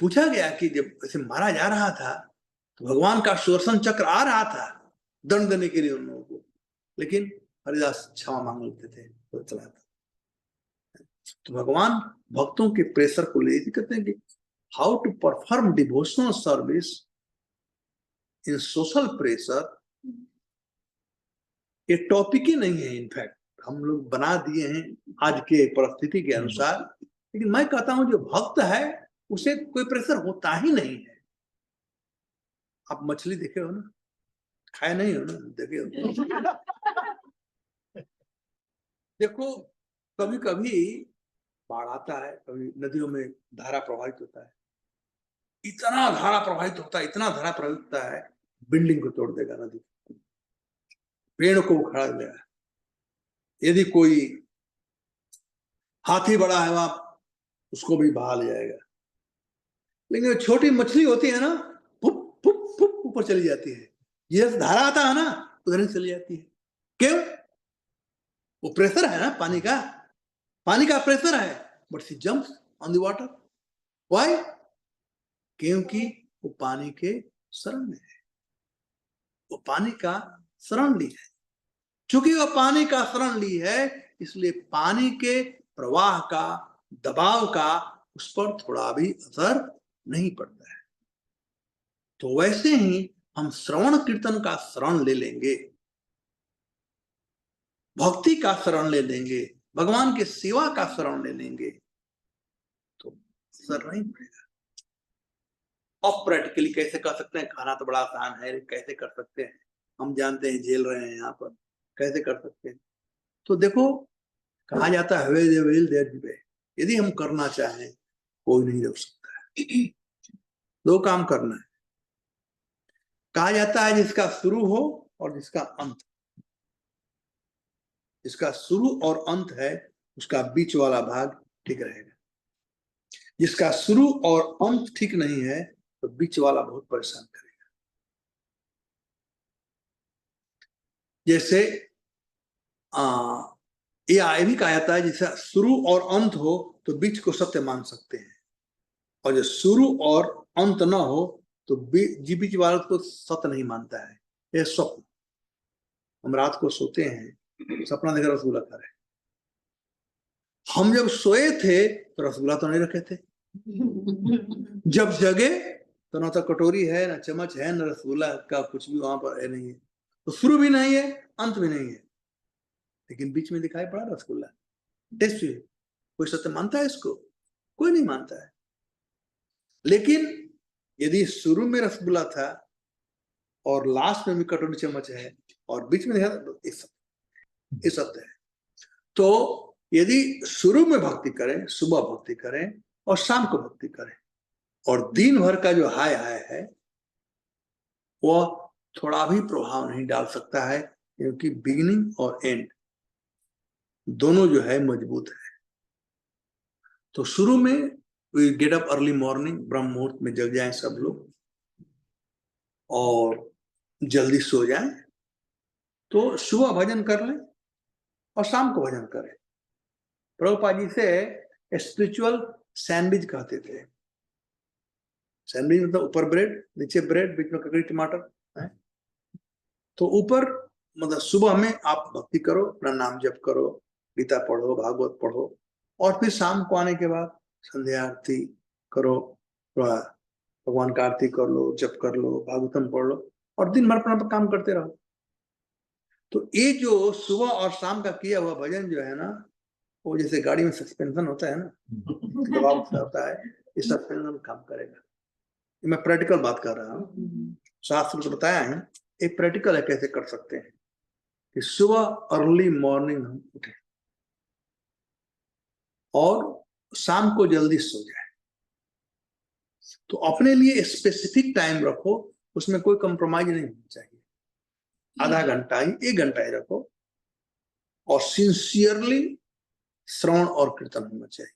पूछा गया कि जब ऐसे मारा जा रहा था तो भगवान का सुदर्शन चक्र आ रहा था दंड देने के लिए उन लोगों को, लेकिन हरिदास क्षमा मांग लेते थे तो चला था। तो भगवान भक्तों के प्रेशर को ले कहते हैं कि how to perform devotional service in social pressure, ये टॉपिक ही नहीं है। इनफैक्ट हम लोग बना दिए हैं आज के परिस्थिति के अनुसार, लेकिन मैं कहता हूं जो भक्त है उसे कोई प्रेशर होता ही नहीं है। आप मछली देखे हो ना, खाए नहीं हो ना, देखे हो। देखो कभी कभी बाढ़ आता है, कभी नदियों में धारा प्रवाहित होता है, इतना धारा प्रवाहित होता है, इतना धारा प्रवाहित होता है, बिल्डिंग को तोड़ देगा नदी, पेड़ को उखाड़ देगा। यदि कोई हाथी बड़ा है वहां, उसको भी बहा ले जाएगा। लेकिन छोटी मछली होती है ना, फुप फुप फुप ऊपर चली जाती है। ये धारा आता है ना, उधर ही चली जाती है। क्यों? वो प्रेशर है ना पानी का, पानी का प्रेशर है, but she jumps on the water. Why? क्योंकि वो पानी के शरण में है, वो पानी का शरण ली है। चूंकि वो पानी का शरण ली है, इसलिए पानी के प्रवाह का, दबाव का उस पर थोड़ा भी असर नहीं पड़ता है। तो वैसे ही हम श्रवण कीर्तन का शरण ले लेंगे, भक्ति का शरण ले लेंगे, भगवान के सेवा का शरण ले लेंगे, तो असर नहीं पड़ेगा। ऑफ प्रैक्टिकली कैसे कर सकते हैं? खाना तो बड़ा आसान है, कैसे कर सकते हैं? हम जानते हैं, झेल रहे हैं यहाँ पर, कैसे कर सकते हैं? तो देखो, कहा जाता है यदि हम करना चाहें कोई नहीं रोक सकता है। दो काम करना है। कहा जाता है जिसका शुरू हो और जिसका अंत, जिसका शुरू और अंत है उसका बीच वाला भाग ठीक रहेगा। जिसका शुरू और अंत ठीक नहीं है तो बीच वाला बहुत परेशान करेगा। जैसे ये भी कहा जाता है जिसका शुरू और अंत हो तो बीच को सत्य मान सकते हैं, और जो शुरू और अंत ना हो तो बीच वाला को सत्य नहीं मानता है। यह स्वप्न, हम रात को सोते हैं, सपना देखकर रसगुल्ला खा रहे हैं। हम जब सोए थे तो रसगुल्ला तो नहीं रखे थे, जब जगे तो ना तो कटोरी है, ना चम्मच है, ना रसगुल्ला का कुछ भी वहां पर है, नहीं है। तो शुरू भी नहीं है, अंत भी नहीं है, लेकिन बीच में दिखाई पड़ा रसगुल्ला, टेस्ट भी। कोई सत्य मानता है इसको? कोई नहीं मानता है। लेकिन यदि शुरू में रसगुल्ला था और लास्ट में भी कटोरी चम्मच है और बीच में ये सत्य है। तो यदि शुरू में भक्ति करें, सुबह भक्ति करें और शाम को भक्ति करें, और दिन भर का जो हाय हाय है वह थोड़ा भी प्रभाव नहीं डाल सकता है, क्योंकि बिगिनिंग और एंड दोनों जो है मजबूत है। तो शुरू में we get up early morning, ब्रह्म मुहूर्त में जग जाएं सब लोग और जल्दी सो जाएं। तो सुबह भजन कर लें और शाम को भजन करें। प्रभुपाद जी से स्पिरिचुअल सैंडविच कहते थे। सैंडविच मतलब ऊपर ब्रेड, नीचे ब्रेड, बीच में ककड़ी टमाटर है। तो ऊपर मतलब सुबह में आप भक्ति करो, अपना नाम जप करो, गीता पढ़ो, भागवत पढ़ो, और फिर शाम को आने के बाद संध्या आरती करो, थोड़ा भगवान का आरती कर लो, जप कर लो, भागवतम पढ़ लो, और दिन भर अपना काम करते रहो। तो ये जो सुबह और शाम का किया हुआ भजन जो है ना, वो जैसे गाड़ी में सस्पेंशन होता है ना, दबाव होता है, ये सस्पेंशन काम करेगा। मैं प्रैक्टिकल बात कर रहा हूँ, शास्त्र में बताया है, एक प्रैक्टिकल है कैसे कर सकते हैं कि सुबह अर्ली मॉर्निंग हम उठे और शाम को जल्दी सो जाए। तो अपने लिए स्पेसिफिक टाइम रखो, उसमें कोई कंप्रोमाइज नहीं होना चाहिए। आधा घंटा ही, 1 घंटा ही रखो, और सिंसियरली श्रवण और कीर्तन होना चाहिए।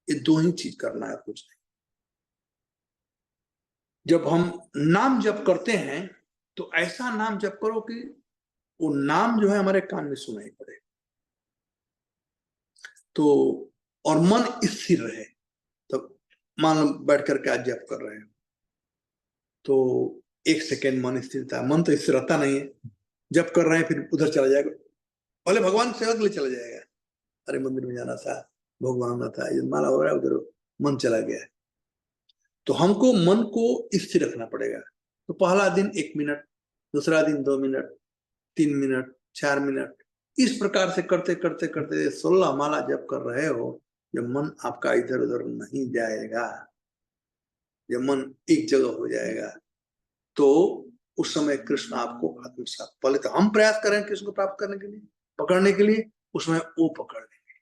ये दो ही चीज करना है, कुछ नहीं। जब हम नाम जप करते हैं तो ऐसा नाम जप करो कि वो नाम जो है हमारे कान में सुनाई पड़े, तो और मन स्थिर रहे। तो मान लो बैठ करके आज जप कर रहे हैं तो 1 सेकेंड मन स्थिर था, मन तो स्थिर रहता नहीं है, जप कर रहे हैं फिर उधर चला जाएगा, पहले भगवान सेवा के लिए चला जाएगा, अरे मंदिर में जाना था, भगवान आना था, ये माला हो रहा है, उधर मन चला गया है। तो हमको मन को स्थिर रखना पड़ेगा। तो पहला दिन 1 मिनट, दूसरा दिन 2 मिनट, 3 मिनट, 4 मिनट, इस प्रकार से करते करते करते 16 माला जब कर रहे हो, जब मन आपका इधर उधर नहीं जाएगा, जब मन एक जगह हो जाएगा, तो उस समय कृष्ण आपको आत्मसात, पहले तो हम प्रयास करें कृष्ण को प्राप्त करने के लिए, पकड़ने के लिए, उसमें वो पकड़ लेंगे।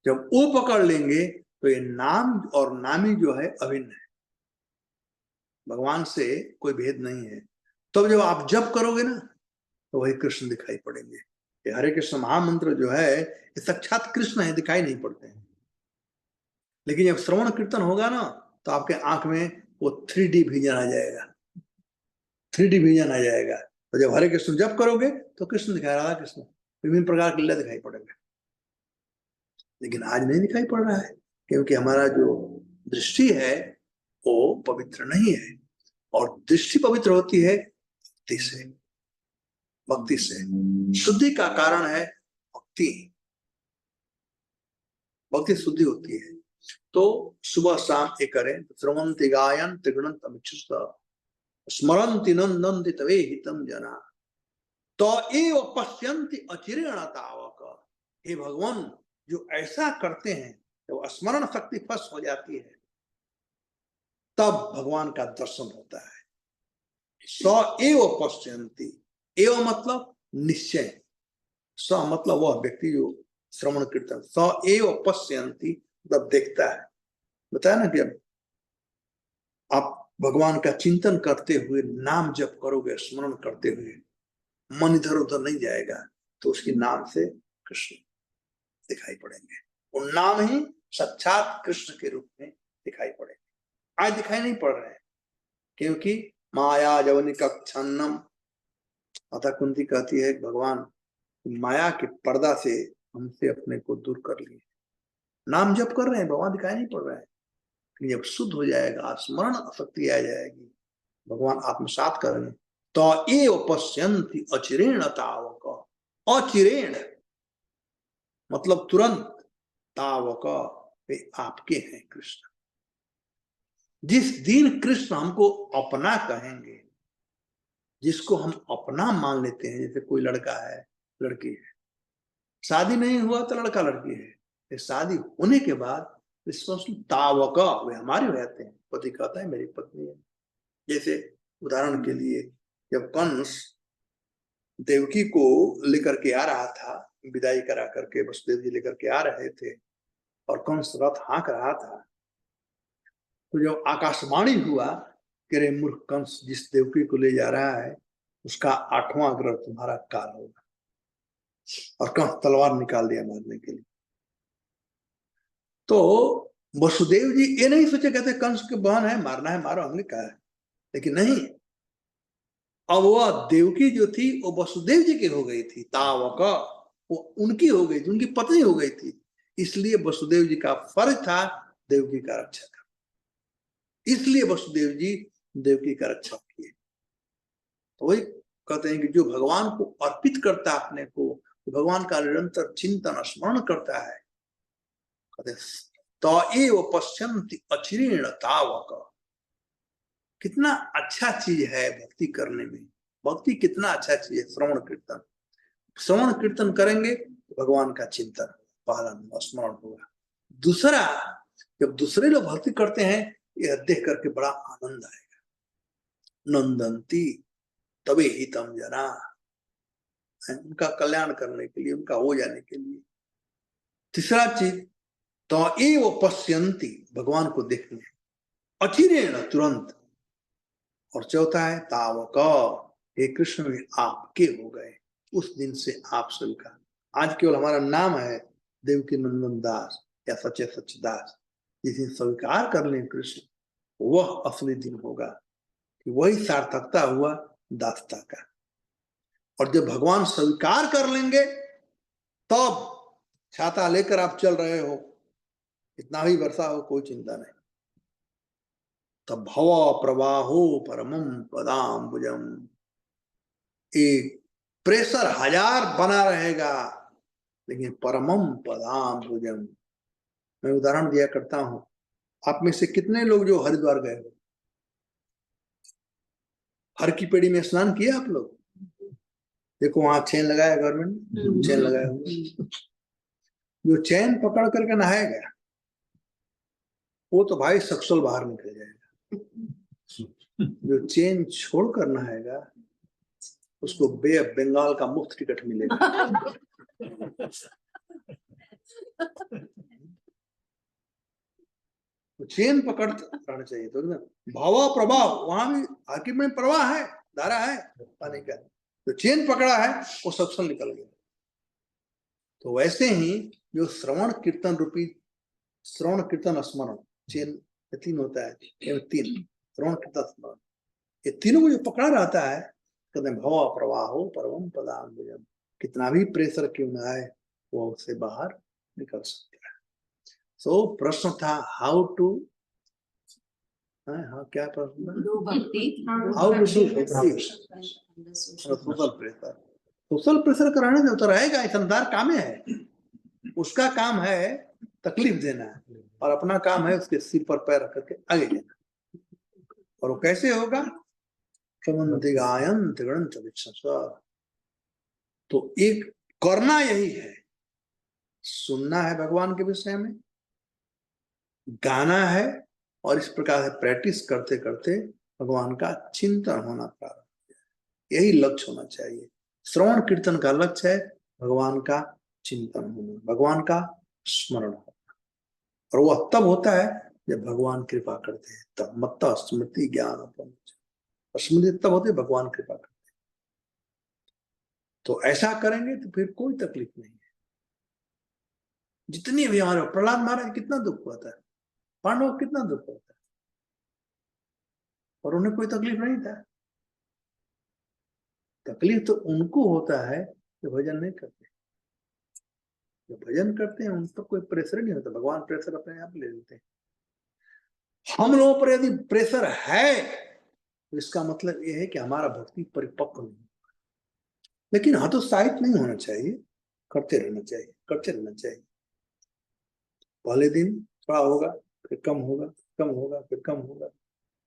जब वो पकड़ लेंगे तो ये नाम और नामी जो है अभिन्न है, भगवान से कोई भेद नहीं है। तब जब आप जप करोगे ना तो वही कृष्ण दिखाई पड़ेंगे। ये हरे कृष्ण महामंत्र जो है ये साक्षात कृष्ण है, दिखाई नहीं पड़ते हैं। लेकिन जब श्रवण कीर्तन होगा ना तो आपके आंख में वो 3D विजन आ जाएगा, 3D विजन आ जाएगा। तो जब हरे कृष्ण जप करोगे तो कृष्ण दिखाई, राधा कृष्ण विभिन्न प्रकार के लीला दिखाई पड़ेंगे। लेकिन आज नहीं दिखाई पड़ रहा है, क्योंकि हमारा जो दृष्टि है वो पवित्र नहीं है, और दृष्टि पवित्र होती है भक्ति से। भक्ति से शुद्धि का कारण है भक्ति, भक्ति शुद्धि होती है। तो सुबह शाम एक करें, श्रवंति गायन त्रिगुणंत अमिच्छुस्त स्मरंति नंदंति तवे हितम जना तो एव पश्यन्ति अचिरेण तावक। हे भगवान, जो ऐसा करते हैं तो स्मरण शक्ति फस हो जाती है, तब भगवान का दर्शन होता है। स एव पश्यन्ति, एव मतलब निश्चय, स मतलब वह व्यक्ति जो श्रवण कीर्तन, स एव पश्यन्ति मतलब देखता है। बताया ना कि अब आप भगवान का चिंतन करते हुए नाम जप करोगे, स्मरण करते हुए मन इधर उधर नहीं जाएगा, तो उसके नाम से कृष्ण दिखाई पड़ेंगे। वो नाम ही साक्षात कृष्ण के रूप में दिखाई पड़ेंगे। आज दिखाई नहीं पड़ रहे हैं क्योंकि माया जवनिका छन्नम, माता कुंती कहती है भगवान माया के पर्दा से हमसे अपने को दूर कर लिए। नाम जप कर रहे हैं, भगवान दिखाई नहीं पड़ रहा है। जब शुद्ध हो जाएगा, स्मरण शक्ति आ जाएगी, भगवान आत्मसात करेंगे, तो एव पश्यन्ति अचिरेण तावक। अचिरेण मतलब तुरंत, तावक वे आपके हैं कृष्ण। जिस दिन कृष्ण हमको अपना कहेंगे, जिसको हम अपना मान लेते हैं, जैसे कोई लड़का है, लड़की है, शादी नहीं हुआ तो लड़का लड़की है, शादी होने के बाद तावक वे हमारे हो जाते हैं। पति कहता है मेरी पत्नी है। जैसे उदाहरण के लिए जब कंस देवकी को लेकर के आ रहा था, विदाई करा करके वसुदेव जी लेकर के आ रहे थे, और कंस रथ हाँक रहा था, तो जब आकाशवाणी हुआ कि रे मूर्ख कंस, जिस देवकी को ले जा रहा है उसका 8वां ग्रह तुम्हारा काल होगा। और कंस तलवार निकाल दिया मारने के लिए। तो वसुदेव जी ये नहीं सोचे, कहते कंस की बहन है, मारना है मारो, हमने कहा है, लेकिन नहीं, अब वह देवकी जो थी वो वसुदेव जी की हो गई थी, तावक वो उनकी हो गई थी, उनकी पत्नी हो गई थी, इसलिए वसुदेव जी का फर्ज था देवकी का रक्षा करना, इसलिए वसुदेव जी देवकी का रक्षा किए। तो वही कहते हैं कि जो भगवान को अर्पित करता है अपने को, भगवान का निरंतर चिंतन स्मरण करता है, कहते तो एव पश्यन्ति अचिरेण तावक। कितना अच्छा चीज है भक्ति करने में, भक्ति कितना अच्छा चीज है। श्रवण कीर्तन, श्रवण कीर्तन करेंगे तो भगवान का चिंतन पालन स्मरण होगा। दूसरा, जब दूसरे लोग भक्ति करते हैं, यह देख करके बड़ा आनंद आएगा। नंदंती तबे हितम जना, उनका कल्याण करने के लिए, उनका हो जाने के लिए। तीसरा चीज तो एव पश्यन्ति, भगवान को देखने, अचिरेण तुरंत। और चौथा है तावक, हे कृष्ण में आपके हो गए, उस दिन से आप स्वीकार। आज केवल हमारा नाम है देवकी नंदन दास या सच्चे सच्चिदास, जिस दिन स्वीकार कर लें कृष्ण, वह असली दिन होगा कि वही सार्थकता हुआ दासता का। और जब भगवान स्वीकार कर लेंगे, तब छाता लेकर आप चल रहे हो, इतना ही वर्षा हो, कोई चिंता नहीं, तब भव प्रवाहो परमम पदाम्बुजम। एक प्रेशर 1000 बना रहेगा, लेकिन परमम पदाम्बुजम। मैं उदाहरण दिया करता हूं, आप में से कितने लोग जो हरिद्वार गए हो, हर की पेड़ी में स्नान किया आप लोग? देखो वहां चेन लगाया गवर्नमेंट, चेन लगाया हुआ, जो चैन पकड़ करके नहाएगा वो तो भाई सक्सल बाहर निकल जाएगा। जो चेन छोड़कर नहाएगा उसको बे ऑफ बंगाल का मुफ्त टिकट मिलेगा। तो चेन पकड़ रहना चाहिए। तो भावा प्रवाह, वहां भी हाकिम में प्रवाह है, धारा है पानी का, तो चेन पकड़ा है वो सक्सल निकल गया। तो वैसे ही जो श्रवण कीर्तन रूपी, श्रवण कीर्तन स्मरण, चेन तीन होता है, तीन श्रवण कीर्तन स्मरण, ये तीनों को जो पकड़ा रहता है, कहते हैं भव प्रवाहो परमम पदाम्बुजम। कितना भी प्रेशर क्यों ना आए, वो उससे बाहर निकल सकता है। सो प्रश्न था हाउ टू, हाँ क्या प्रश्न? हाउ टू डू भक्ति सोशल प्रेशर। सोशल प्रेशर कराने से तो रहेगा, संसार काम है, उसका काम है तकलीफ देना, और अपना काम है उसके सिर पर पैर रख करके आगे जाना। और वो कैसे होगा? तो एक करना यही है, सुनना है भगवान के विषय में, गाना है, और इस प्रकार से प्रैक्टिस करते करते भगवान का चिंतन होना प्रारंभ, यही लक्ष्य होना चाहिए। श्रवण कीर्तन का लक्ष्य है भगवान का चिंतन होना, भगवान का स्मरण होना, और वह तब होता है जब भगवान कृपा करते हैं, तब मत्त स्मृति ज्ञान अपन, स्मृति तब होती है भगवान कृपा करते हैं। तो ऐसा करेंगे तो फिर कोई तकलीफ नहीं है। जितनी भी हमारे प्रहलाद महाराज कितना दुख हुआ था, पांडव कितना दुख हुआ था, और उन्हें कोई तकलीफ नहीं था। तकलीफ तो उनको होता है जो भजन नहीं करते। जो भजन करते हैं उन पर कोई प्रेशर नहीं होता, भगवान प्रेशर अपने आप ले लेते हैं। हम लोगों पर यदि प्रेशर है तो इसका मतलब यह है कि हमारा भक्ति परिपक्व नहीं, लेकिन हतोत्साहित नहीं होना चाहिए, करते रहना चाहिए, करते रहना चाहिए। पहले दिन थोड़ा होगा, फिर कम होगा, कम होगा, फिर कम होगा,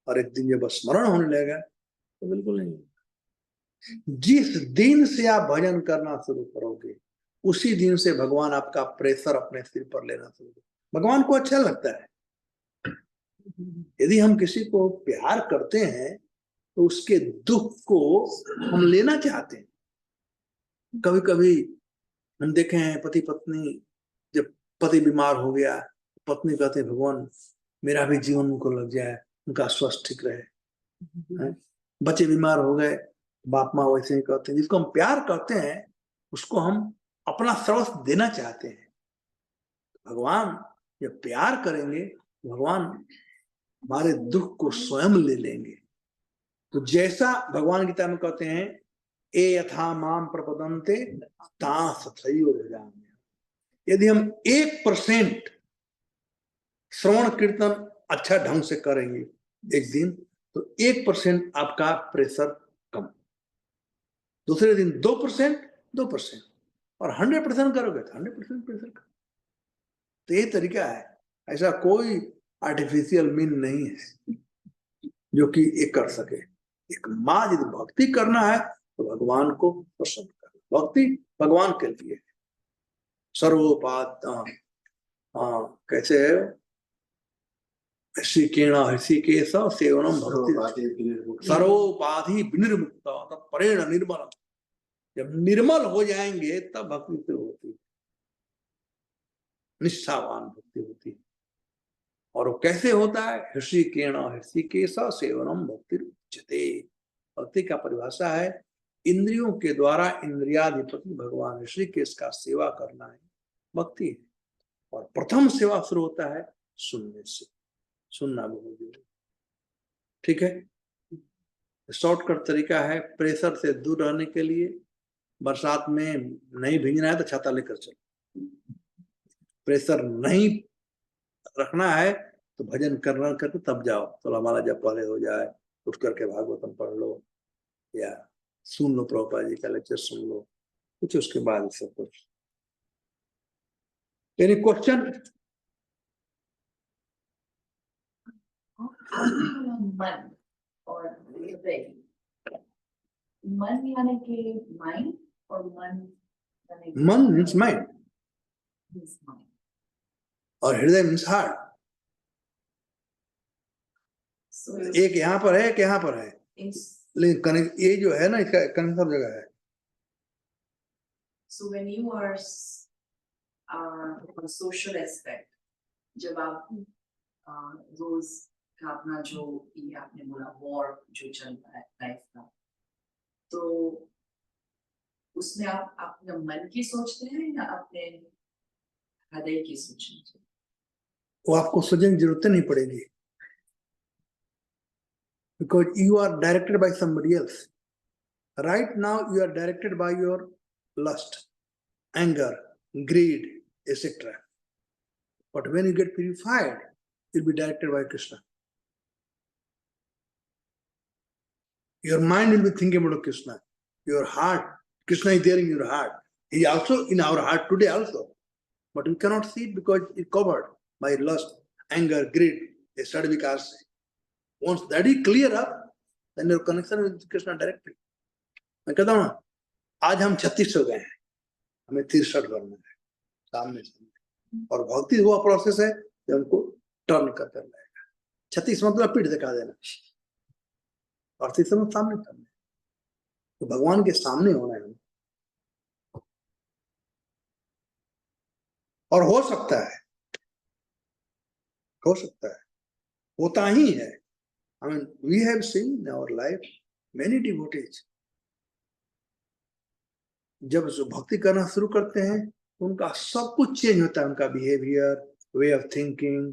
और एक दिन जब स्मरण होने लगेगा तो बिल्कुल नहीं होगा। जिस दिन से आप भजन करना शुरू करोगे उसी दिन से भगवान आपका प्रेशर अपने सिर पर लेना शुरू करें। भगवान को अच्छा लगता है यदि हम किसी को प्यार करते हैं तो उसके दुख को हम लेना चाहते हैं। कभी कभी हम देखे हैं पति पत्नी, जब पति बीमार हो गया, पत्नी कहते हैं भगवान मेरा भी जीवन उनको लग जाए, उनका स्वास्थ्य ठीक रहे। बच्चे बीमार हो गए, बाप माँ वैसे ही कहते हैं। जिसको हम प्यार करते हैं उसको हम अपना सर्वस्व देना चाहते हैं। भगवान जब प्यार करेंगे, भगवान हमारे दुख को स्वयं ले लेंगे। तो जैसा भगवान गीता में कहते हैं, ए यथा माम प्रपदन्ते तां तथैव भजाम्यहम्। यदि हम 1% श्रवण कीर्तन अच्छा ढंग से करेंगे एक दिन, तो 1% आपका प्रेशर कम, दूसरे दिन 2%, और 100% करोगे तो 100% प्रेशर कम। तो ये तरीका है, ऐसा कोई आर्टिफिशियल मीन नहीं है जो कि ये कर सके। एक माँ यदि भक्ति करना है तो भगवान को पसंद करना, भक्ति भगवान के लिए सर्वोपात कैसे है, ऋषिकेण ऋषिकेश सेवनम भक्ति सर्वोपाधि विनिर्मुक्त तत्परेण निर्मल। जब निर्मल हो जाएंगे तब भक्ति फिर होती है, निष्ठावान भक्ति होती है। और वो कैसे होता है, ऋषिकेण ऋषिकेश सेवनम भक्ति उच्यते। भक्ति का परिभाषा है इंद्रियों के द्वारा इंद्रियाधिपति भगवान ऋषिकेश का सेवा करना है, भक्ति है। और प्रथम सेवा शुरू होता है सुनने से, सुनना बहुत जरूरी। ठीक है, शॉर्टकट तरीका है प्रेशर से दूर रहने के लिए, बरसात में नहीं भीगना है तो छाता लेकर चलो। प्रेशर नहीं रखना है तो भजन करना करके तब जाओ, तो हमारा जब पहले हो जाए, उठ करके भागवतम पढ़ लो या सुन लो, प्रभुपाद जी का लेक्चर सुन लो कुछ, उसके बाद सब कुछ। Any question? मन और हृदय, मन यानी कि माइंड, और मन मीन्स माइंड और हृदय मीन्स हार्ट। एक यहाँ पर है, एक यहाँ पर है, लेकिन कनेक्ट ये जो है ना, इसका कनेक्ट सब जगह है। So when you are on social aspect, जब आप रोज का अपना जो ये आपने बोला वॉर जो चल रहा है लाइफ का, तो उसमें आप अपने मन की सोचते हैं या अपने हृदय की सोचते हैं? वो आपको सोचने की जरूरत नहीं पड़ेगी, because you are directed by somebody else. Right now you are directed by your lust, anger, greed, etc. But when you get purified, you'll be directed by Krishna. Your mind will be thinking about Krishna. Your heart, Krishna is there in your heart. He is also in our heart today also. But we cannot see it because it's covered by lust, anger, greed, etc. Once that is clear up, then your connection with Krishna directly. मैं कहता हूँ आज हम 36 हो गए हैं, हमें 63 करना है सामने से, और भक्ति हुआ प्रोसेस है जो हमको टर्न कर लाएगा। 36 मतलब पीठ दिखा देना, और 33 मतलब सामने करना, तो भगवान के सामने होना है। और हो सकता है, होता ही है। I mean, we have seen in our life many devotees, जब भक्ति करना शुरू करते हैं उनका सब कुछ चेंज होता है, उनका behaviour, way of thinking,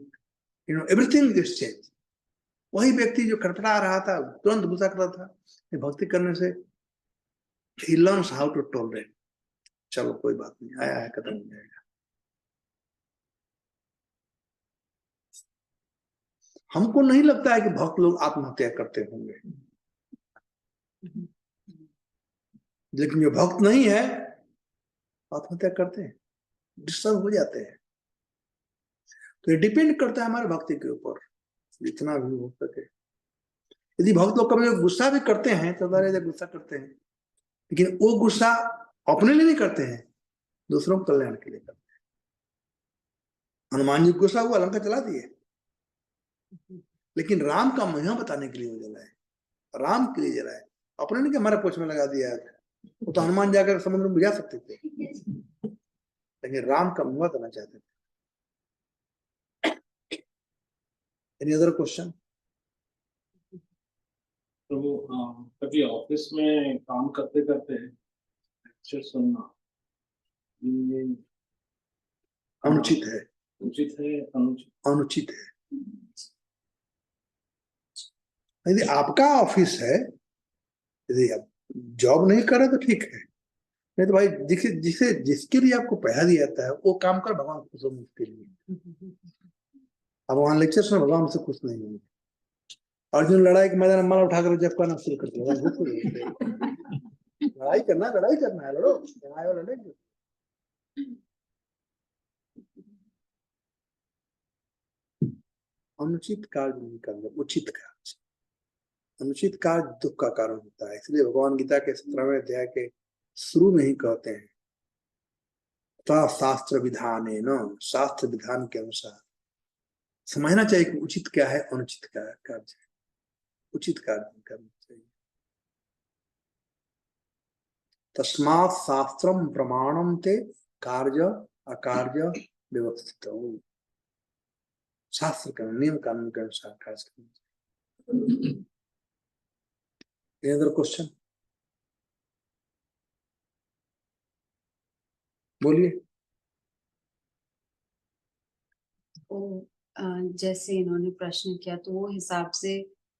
everything is change. वही व्यक्ति जो खटपटा रहा था, तुरंत गुस्सा कर रहा था, भक्ति करने से he learns how to tolerate। चलो कोई बात नहीं, आया है खत्म हो जाएगा। हमको नहीं लगता है कि भक्त लोग आत्महत्या करते होंगे, लेकिन जो भक्त नहीं है आत्महत्या करते हैं, डिस्टर्ब हो जाते हैं। तो ये डिपेंड करता है हमारे भक्ति के ऊपर, जितना भी हो सके। यदि भक्त लोग कभी गुस्सा भी करते हैं तो गुस्सा करते हैं, लेकिन वो गुस्सा अपने लिए नहीं करते हैं, दूसरों के कल्याण के लिए करते हैं। हनुमान जी गुस्सा हुआ, लंका चला दिए, लेकिन राम का महिमा बताने के लिए वो जलाए, राम के लिए जलाए, अपने नहीं कि हमारे पोछ में लगा दिया। वो तो हनुमान जाकर समुद्र में बुझा सकते थे, लेकिन राम का महिमा बताना चाहते थे। Any other question? तो कभी ऑफिस में काम करते करते लेक्चर सुनना ये अनुचित है, उचित है, अनुचित? अनुचित है। यदि आपका ऑफिस है, यदि आप जॉब नहीं कर रहे तो ठीक है, नहीं तो भाई जिसे जिसे जिसके लिए आपको पैसा दिया जाता है वो काम कर, भगवान खुश होंगे उसके लिए। अब वहां लेक्चर्स में भगवान से खुश नहीं होंगे। अर्जुन लड़ाई के मैदान में माला उठाकर जब करना शुरू करते हैं, लड़ाई करना है, लड़ो, यहाँ आए हो लड़ेंगे। अनुचित कार्य नहीं करना, उचित कार्य। अनुचित कार्य दुख का कारण होता है, इसलिए भगवान गीता के 17वें अध्याय के शुरू में ही कहते हैं, शास्त्र विधान है न, शास्त्र विधान के अनुसार समझना चाहिए कि उचित क्या है, अनुचित क्या है कार्य है। उचित कार्य नहीं करना चाहिए। तस्मात् शास्त्रम प्रमाणम ते कार्य अकार्य व्यवस्थित। शास्त्र का नियम कानून के अनुसार कार्य करना चाहिए। Any other question? बोलिए। तो जैसे इन्होंने प्रश्न किया तो वो हिसाब से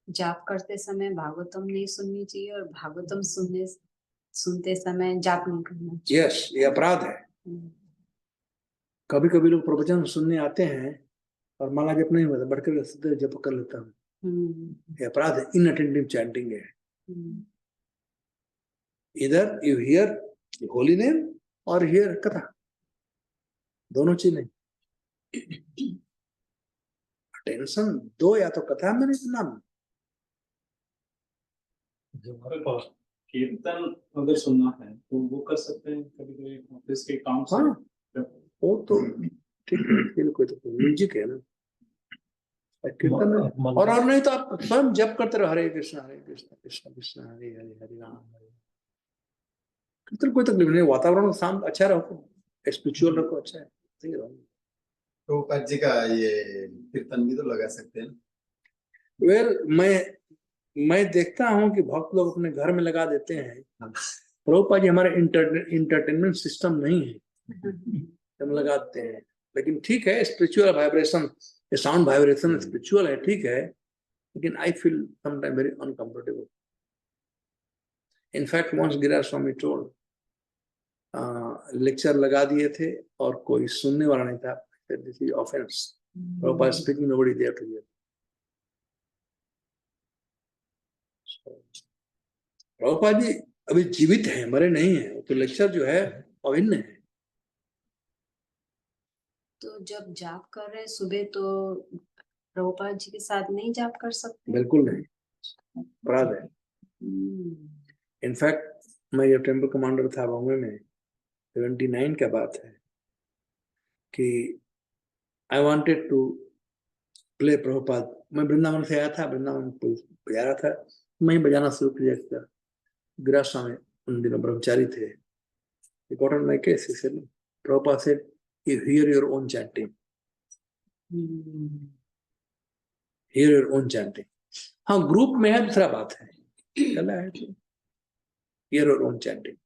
जाप करते समय भागवतम नहीं सुननी चाहिए और भागवतम सुनते समय जाप नहीं करना चाहिए। यस, ये अपराध है। कभी कभी लोग प्रवचन सुनने आते हैं और माला जप नहीं होता, बढ़कर सीधे जप कर लेता हूँ, ये अपराध है। इनअटेंटिव चैंटिंग है। इधर यू हियर होली नेम और हियर कथा, दोनों चीज नहीं। अटेंशन दो, या तो कथा में नहीं तो नाम। हमारे पास कीर्तन अगर सुनना है तो वो कर सकते हैं कभी कभी ऑफिस के काम से। हाँ, वो तो ठीक है, कोई तो म्यूजिक है ना, कीर्तन में। और नहीं तो आप स्वयं जप करते रहो, हरे कृष्ण कृष्ण कृष्ण हरे हरे, हरे राम हरे। कीर्तन कोई तकलीफ नहीं, वातावरण शांत अच्छा रखो, स्पिरिचुअल रखो, अच्छा है, सही रहो। प्रभुपाद जी का ये कीर्तन भी तो लगा सकते हैं। वेल, मैं देखता हूँ कि भक्त लोग अपने घर में लगा देते हैं। प्रभुपाद जी हमारे इंटरटेनमेंट सिस्टम नहीं है, हम लगाते हैं। लेकिन ठीक है, spiritual vibration, sound vibration spiritual है, ठीक है, लेकिन I feel sometime very uncomfortable. In fact once Giriraj Swami told, lecture लगा दिए थे और कोई सुनने वाला नहीं था, this is offence, Prabhupada speaking, nobody there to hear. Prabhupada ji अभी जीवित हैं, मरे नहीं हैं, तो लेक्चर जो है अभिन्न है। तो जब जाप कर रहे हैं सुबह तो प्रभुपाद जी के साथ नहीं जाप कर सकते? बिल्कुल नहीं, अपराध है। इनफैक्ट मैं जब टेम्पल कमांडर था बॉम्बे में, 79 का बात है, कि I wanted to play Prabhupada. मैं वृंदावन से आया था, वृंदावन बजा रहा था, मैं बजाना शुरू किया। गिरिराज स्वामी उन दिनों ब्रह्मचारी थे। He got on my case. He said, Prabhupada said, you hear your own chanting. Hear your own chanting. हाँ, ग्रुप में है दूसरा बात है, चला है तो hear your own chanting।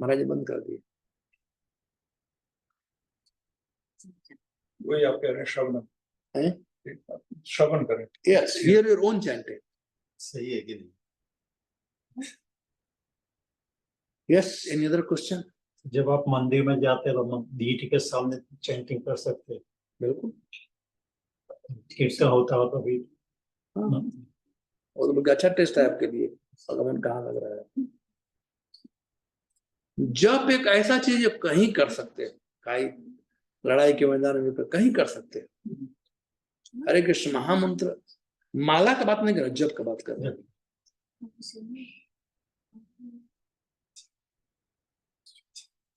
महाराज ने बंद कर दिए। वही आप कह रहे हैं, श्रवण करें। Yes, hear your own chanting। सही है कि नहीं? Yes, any other question? जब आप मंदिर में जाते हो तो डीटी के सामने चैंटिंग कर सकते हैं। बिल्कुल, कीर्तन होता हो तो भी। हाँ, और तो अच्छा टेस्ट है आपके लिए, भगवान कहाँ लग रहा है। जब एक ऐसा चीज कहीं कर सकते हैं, कहीं लड़ाई के मैदान में कहीं कर सकते हैं। हरे कृष्ण महामंत्र, माला का बात नहीं कर रहा, जप का बात कर रहा है।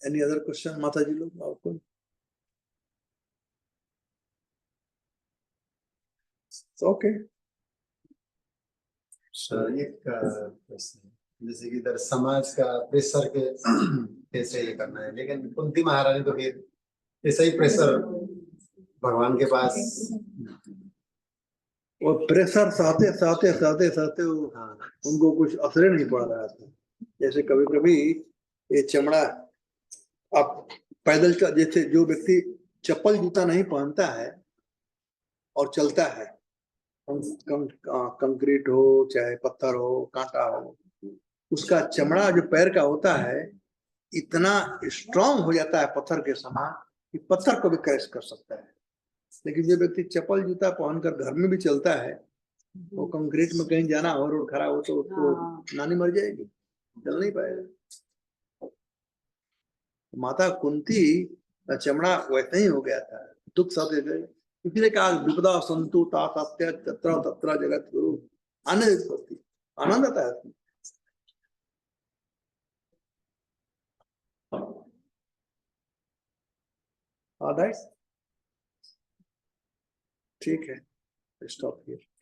Any other question, माता जी लोग आपको? ओके। सर एक प्रश्न है, जैसे कि इधर समाज का प्रेशर के कैसे ये करना है, लेकिन कुंती महारानी तो फिर ऐसा ही प्रेशर भगवान के पास, वो प्रेशर सहते सहते सहते सहते उनको कुछ असर नहीं पड़ रहा था। जैसे कभी कभी ये चमड़ा अब पैदल का जैसे जो व्यक्ति चप्पल जूता नहीं पहनता है और चलता है, कंक्रीट हो चाहे पत्थर हो कांटा हो, उसका चमड़ा जो पैर का होता है इतना स्ट्रांग हो जाता है पत्थर के समान कि पत्थर को भी क्रैश कर सकता है। लेकिन जो व्यक्ति चप्पल जूता पहनकर घर में भी चलता है, वो कंक्रीट में कहीं जाना हो, रोड खराब हो तो उसको नानी मर जाएगी, चल नहीं पाएगा। माता कुंती का चमड़ा वैसे ही हो गया था, दुख सब इसलिए कहा विपदा संतु ता सत्य तत्र तत्र जगत गुरु आनंद आता है। ठीक है, स्टॉप हियर।